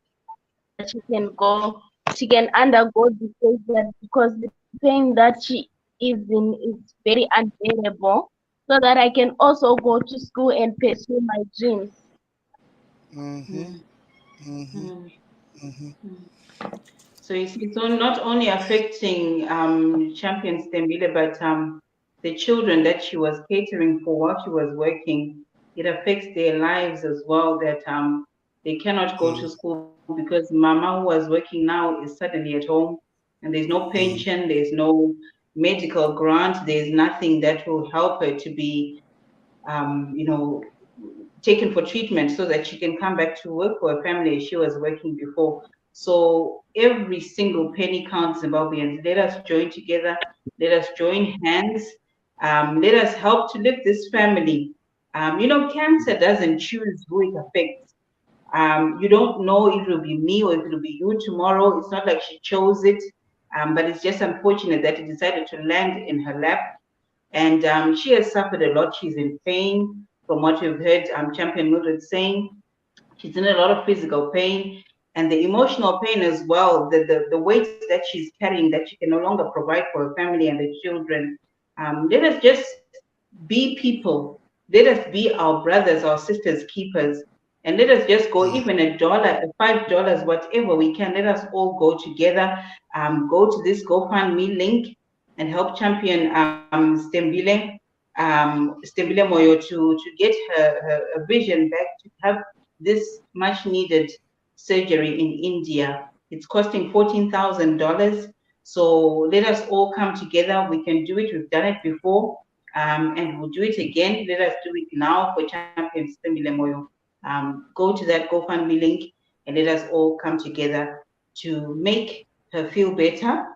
she can undergo the surgery, because the pain that she is in is very unbearable, so that I can also go to school and pursue my dreams. So it's not only affecting Champion Stembile, but the children that she was catering for while she was working, it affects their lives as well, that they cannot go to school because mama who was working now is suddenly at home, and there's no pension, there's no medical grant, there's nothing that will help her to be, taken for treatment so that she can come back to work for her family as she was working before. So every single penny counts, Zimbabweans. Let us join together. Let us join hands. Let us help to lift this family. Cancer doesn't choose who it affects. You don't know if it will be me or if it will be you tomorrow. It's not like she chose it, but it's just unfortunate that it decided to land in her lap. And she has suffered a lot. She's in pain, from what we've heard Champion Mildred saying. She's in a lot of physical pain and the emotional pain as well, the weight that she's carrying that she can no longer provide for her family and the children. Let us just be people. Let us be our brothers, our sisters, keepers. And let us just go, even $1, $5, whatever we can. Let us all go together, go to this GoFundMe link and help champion Stembile Moyo to get her vision back, to have this much needed surgery in India. It's costing $14,000. So let us all come together. We can do it. We've done it before, and we'll do it again. Let us do it now for Champion Stembile Moyo. Go to that GoFundMe link and let us all come together to make her feel better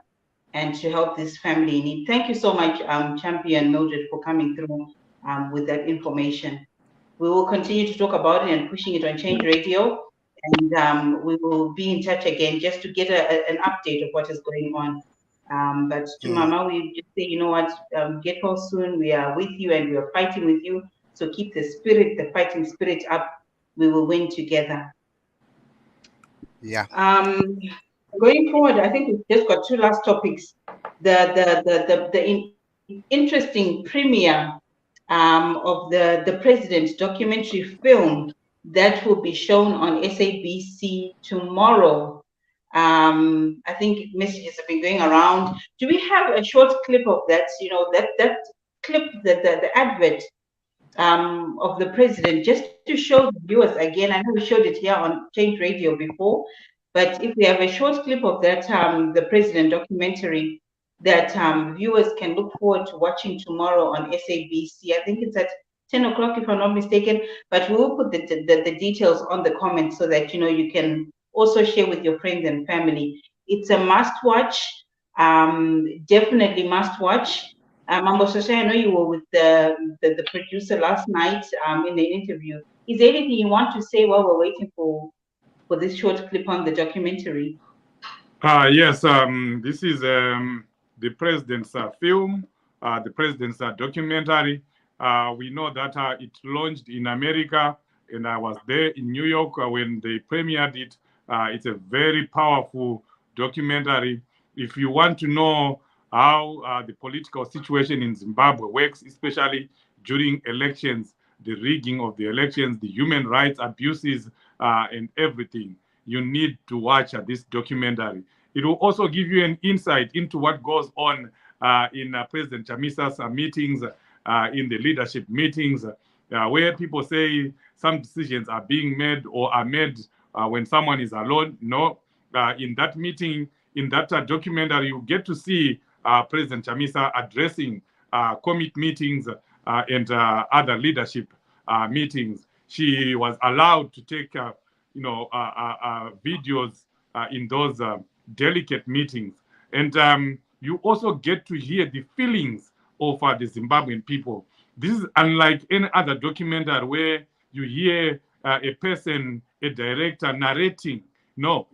and to help this family in need. Thank you so much, Champion Mildred, for coming through with that information. We will continue to talk about it and pushing it on Change Radio, and we will be in touch again just to get an update of what is going on. But to Mama, we just say, you know what, get well soon. We are with you and we are fighting with you. So keep the spirit, the fighting spirit up. We will win together. Yeah. Going forward, I think we've just got two last topics. The interesting premiere of the President documentary film that will be shown on SABC tomorrow. I think messages have been going around. Do we have a short clip of that? That clip, the advert of the President, just to show the viewers again. I know we showed it here on Change Radio before, but if we have a short clip of that, the President documentary that viewers can look forward to watching tomorrow on SABC. I think it's at 10 o'clock, if I'm not mistaken, but we will put the details on the comments so that, you can also share with your friends and family. It's a must watch, definitely must watch. Mambo Sosha, I know you were with the producer last night in the interview. Is there anything you want to say while we're waiting for this short clip on the documentary? Yes, this is the President's film, the President's documentary. We know that it launched in America, and I was there in New York when they premiered it. It's a very powerful documentary. If you want to know how the political situation in Zimbabwe works, especially during elections, the rigging of the elections, the human rights abuses, and everything, you need to watch this documentary. It will also give you an insight into what goes on in President Chamisa's meetings, in the leadership meetings, where people say some decisions are being made or are made when someone is alone. No, in that meeting, in that documentary, you get to see President Chamisa addressing commit meetings and other leadership meetings. She was allowed to take, videos in those delicate meetings. And you also get to hear the feelings of the Zimbabwean people. This is unlike any other documentary where you hear a person, a director narrating. No,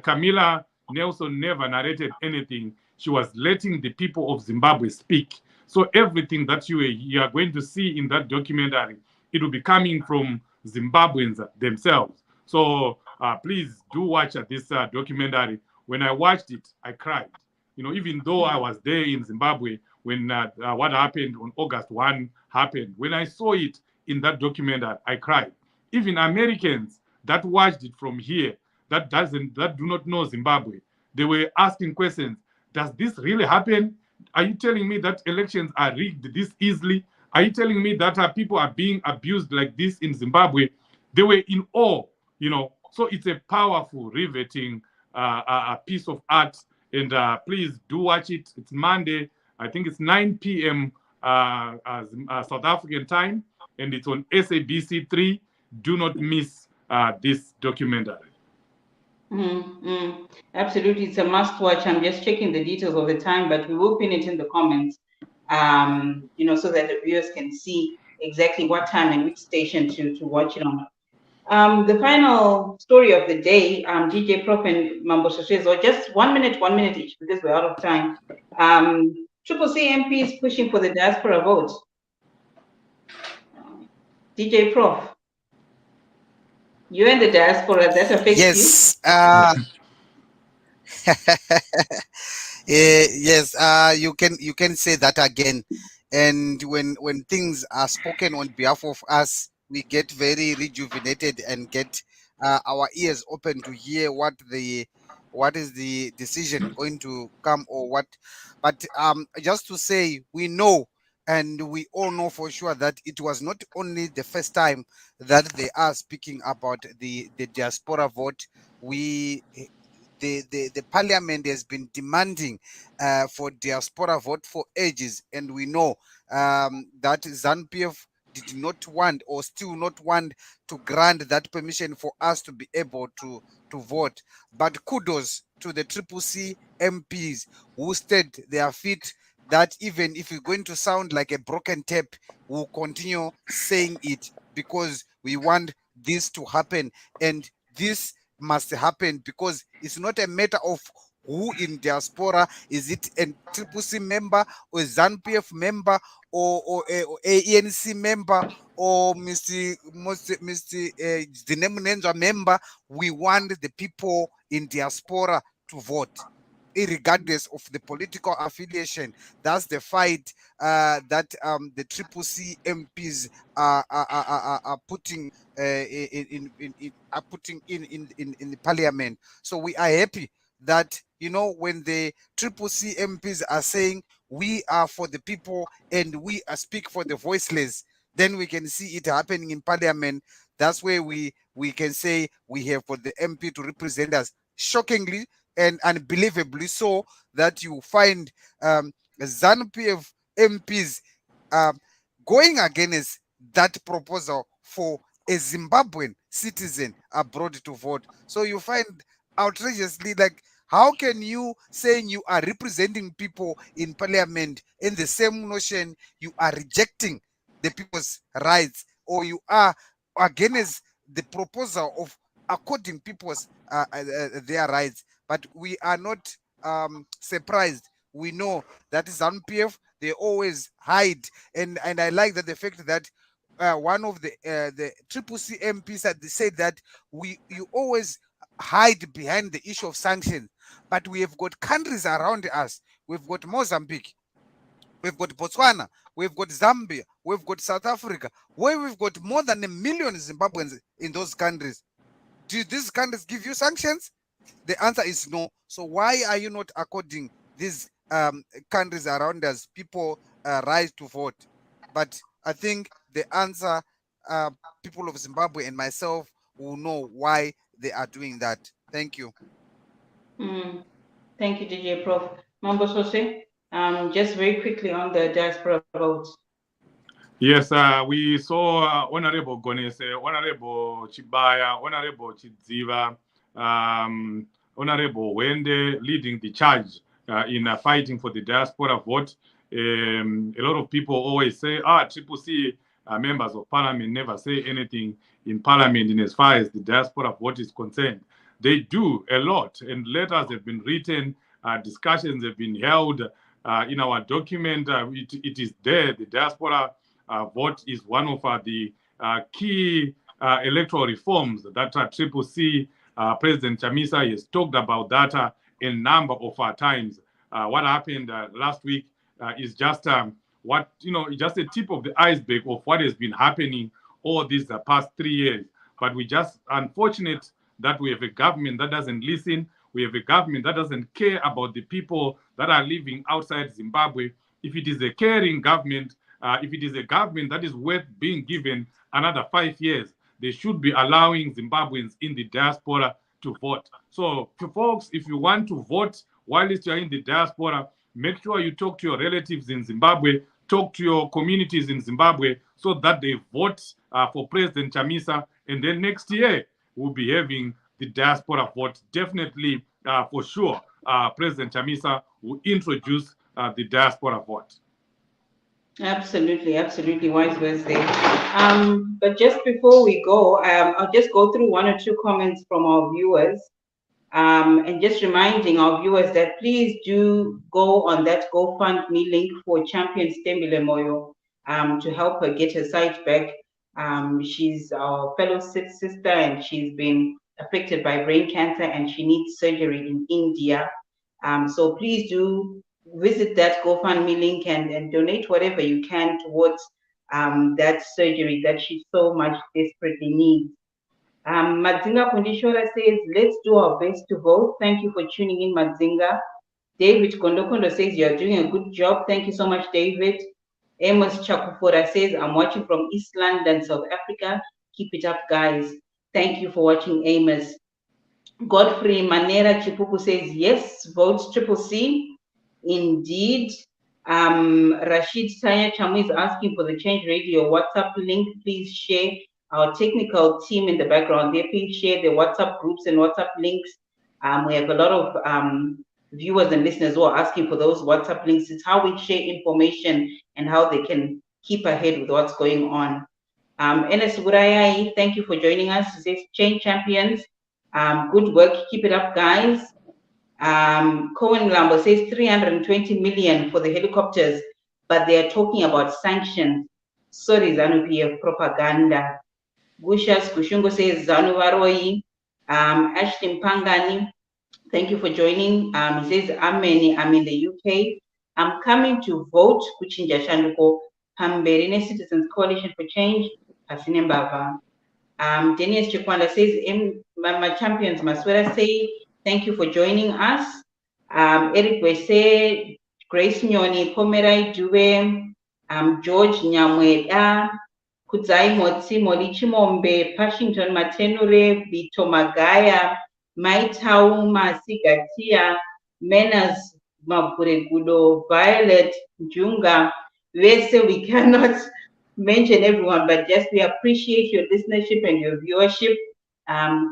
Camilla Nelson never narrated anything. She was letting the people of Zimbabwe speak. So everything that you are going to see in that documentary, it will be coming from Zimbabweans themselves. So please do watch this documentary. When I watched it, I cried. Even though I was there in Zimbabwe when what happened on August 1 happened, when I saw it in that documentary, I cried. Even Americans that watched it from here, that do not know Zimbabwe, they were asking questions. Does this really happen? Are you telling me that elections are rigged this easily? Are you telling me that people are being abused like this in Zimbabwe? They were in awe, you know. So it's a powerful, riveting a piece of art. And please do watch it. It's Monday. I think it's 9 p.m. South African time. And it's on SABC3. Do not miss this documentary. Absolutely, it's a must watch. I'm just checking the details of the time, but we will pin it in the comments, you know, so that the viewers can see exactly what time and which station to watch it on. The final story of the day, DJ Prof and Mambo Shoshes, or just 1 minute each because we're out of time. CCC MP is pushing for the diaspora vote. DJ Prof, you're in the diaspora, that affects you? Yes. Yes, you can say that again. And when things are spoken on behalf of us, we get very rejuvenated and get our ears open to hear what is the decision going to come or what. But just to say, we know and we all know for sure that it was not only the first time that they are speaking about the diaspora vote. The parliament has been demanding for diaspora vote for ages, and we know that ZANU-PF did not want or still not want to grant that permission for us to be able to vote. But kudos to the CCC MPs who stood their feet, that even if we're going to sound like a broken tape, we'll continue saying it because we want this to happen. And this must happen because it's not a matter of who in diaspora. Is it a CCC member or a ZANU-PF member or a ANC member or Mr. Zinemunenzwa member? We want the people in diaspora to vote, irregardless of the political affiliation. That's the fight that the CCC MPs are putting in the parliament. So we are happy that, you know, when the CCC MPs are saying we are for the people and we speak for the voiceless, then we can see it happening in parliament. That's where we can say we have for the MP to represent us. Shockingly and unbelievably so, that you find ZANU-PF MPs going against that proposal for a Zimbabwean citizen abroad to vote. So you find outrageously, like, how can you saying you are representing people in parliament in the same notion you are rejecting the people's rights, or you are against the proposal of according people's their rights? But we are not surprised. We know that ZANU-PF, they always hide, and I like that the fact that one of the CCC MPs said that you always hide behind the issue of sanctions, but we have got countries around us. We've got Mozambique, we've got Botswana, we've got Zambia, we've got South Africa, where we've got more than 1 million Zimbabweans in those countries. Do these countries give you sanctions? The answer is no. So why are you not according these countries around us people right to vote? But I think the answer, people of Zimbabwe and myself will know why they are doing that. Thank you. Thank you, DJ Prof. Mambo Sose, just very quickly on the diaspora vote. Yes, we saw Honorable Gonese, Honorable Chibaya, Honorable Chidziva, Honorable Wende leading the charge in fighting for the diaspora vote. A lot of people always say, CCC members of parliament never say anything in parliament in as far as the diaspora vote is concerned. They do a lot, and letters have been written, discussions have been held in our document. It is there. The diaspora vote is one of the key electoral reforms that CCC President Chamisa has talked about that a number of times. What happened last week is just just a tip of the iceberg of what has been happening all these past 3 years. But we just unfortunate that we have a government that doesn't listen. We have a government that doesn't care about the people that are living outside Zimbabwe. If it is a caring government, if it is a government that is worth being given another 5 years, they should be allowing Zimbabweans in the diaspora to vote. So, folks, if you want to vote whilst you're in the diaspora, make sure you talk to your relatives in Zimbabwe, talk to your communities in Zimbabwe, so that they vote for President Chamisa. And then next year, we'll be having the diaspora vote. Definitely, for sure, President Chamisa will introduce the diaspora vote. Absolutely, absolutely. Wise words there. But just before we go, I'll just go through one or two comments from our viewers. And just reminding our viewers that please do go on that GoFundMe link for Champion Stembile Moyo to help her get her sight back. She's our fellow sister and she's been affected by brain cancer and she needs surgery in India. So please do visit that GoFundMe link and donate whatever you can towards that surgery that she so much desperately needs. Madzinga Kundishora says, let's do our best to vote. Thank you for tuning in, Madzinga. David Kondokondo says, you're doing a good job. Thank you so much, David. Amos Chakufora says, I'm watching from East London, South Africa. Keep it up, guys. Thank you for watching, Amos. Godfrey Manera Chipuku says, yes, vote CCC. Indeed. Rashid Tanya Chamu is asking for the Change Radio WhatsApp link. Please share. Our technical team in the background, they please share the WhatsApp groups and WhatsApp links. We have a lot of viewers and listeners who are asking for those WhatsApp links. It's how we share information and how they can keep ahead with what's going on. Enes Burayai, thank you for joining us. He says, Change Champions. Good work. Keep it up, guys. Cohen Lambo says 320 million for the helicopters, but they are talking about sanctions. Sorry, ZANU-PF propaganda. Gushas Kushungo says Zanu Varoi. Ashley Mpangani, thank you for joining. He says, I'm in the UK. I'm coming to vote Kuchinja Shanduko Pamberine Citizens Coalition for Change. Pasinembava. Dennis Chikwanda says, my champions Maswera say, thank you for joining us. Eric Wese, Grace Nyoni, Pomerai Dube, George Nyamweda, Kudzai Motsi, Molichi Mombe, Pashington Matenure, Bito Magaya, Maitau Masigatia, Menas Maburegudo, Violet, Junga. We cannot mention everyone, but just we appreciate your listenership and your viewership.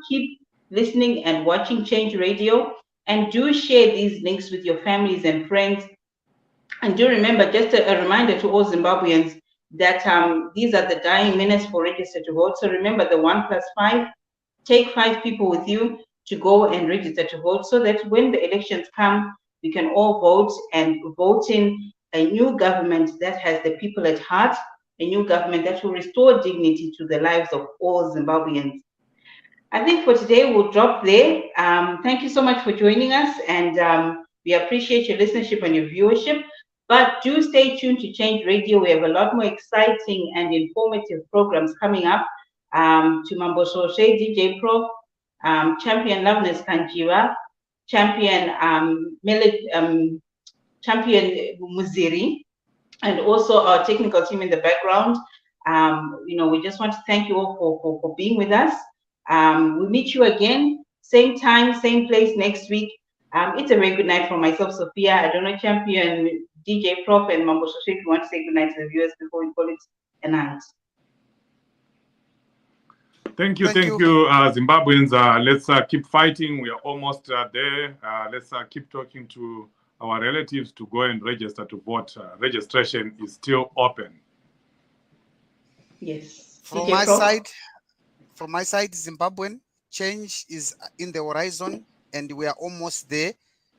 Keep listening and watching Change Radio, and do share these links with your families and friends. And do remember, just a reminder to all Zimbabweans that these are the dying minutes for register to vote. So remember the 1+5, take 5 people with you to go and register to vote, so that when the elections come, we can all vote and vote in a new government that has the people at heart, a new government that will restore dignity to the lives of all Zimbabweans. I think for today, we'll drop there. Thank you so much for joining us, and we appreciate your listenership and your viewership. But do stay tuned to Change Radio. We have a lot more exciting and informative programs coming up. To Mambo Soshe, DJ Pro, Champion Loveness Kanjiwa, Champion Champion Muziri, and also our technical team in the background. We just want to thank you all for being with us. We'll meet you again, same time, same place next week. It's a very good night for myself, Sophia. I don't know, Champion, DJ Prof, and Mambo Soshe, if you want to say good night to the viewers before we call it a night. Thank you, Zimbabweans. Let's keep fighting. We are almost there. Let's keep talking to our relatives to go and register to vote. Registration is still open. Yes. From my side, Zimbabwean, change is in the horizon, and we are almost there.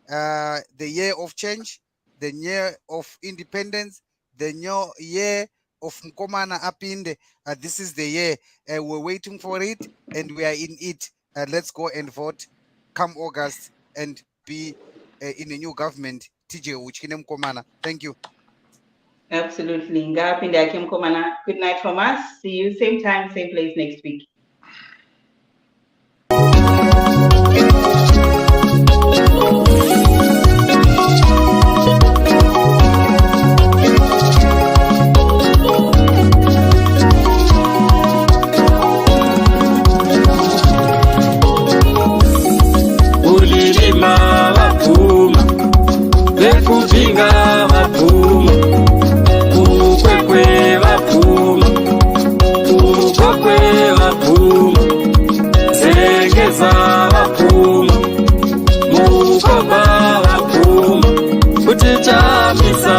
The year of change, the year of independence, the new year of Mkomana Apinde. This is the year. We're waiting for it, and we are in it. Let's go and vote come August and be in a new government. TJ Uchine Mkomana. Thank you. Absolutely. Good night from us. See you same time, same place next week. Mujinga vapfuma, Ukwekwe vapfuma, Ukokwe vapfuma, Zengeza vapfuma, Mukoba vapfuma, Kutichambisa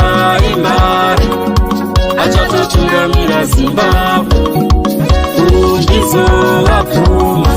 imari, achatotungamira Zimbabwe, Umbizo vapfuma.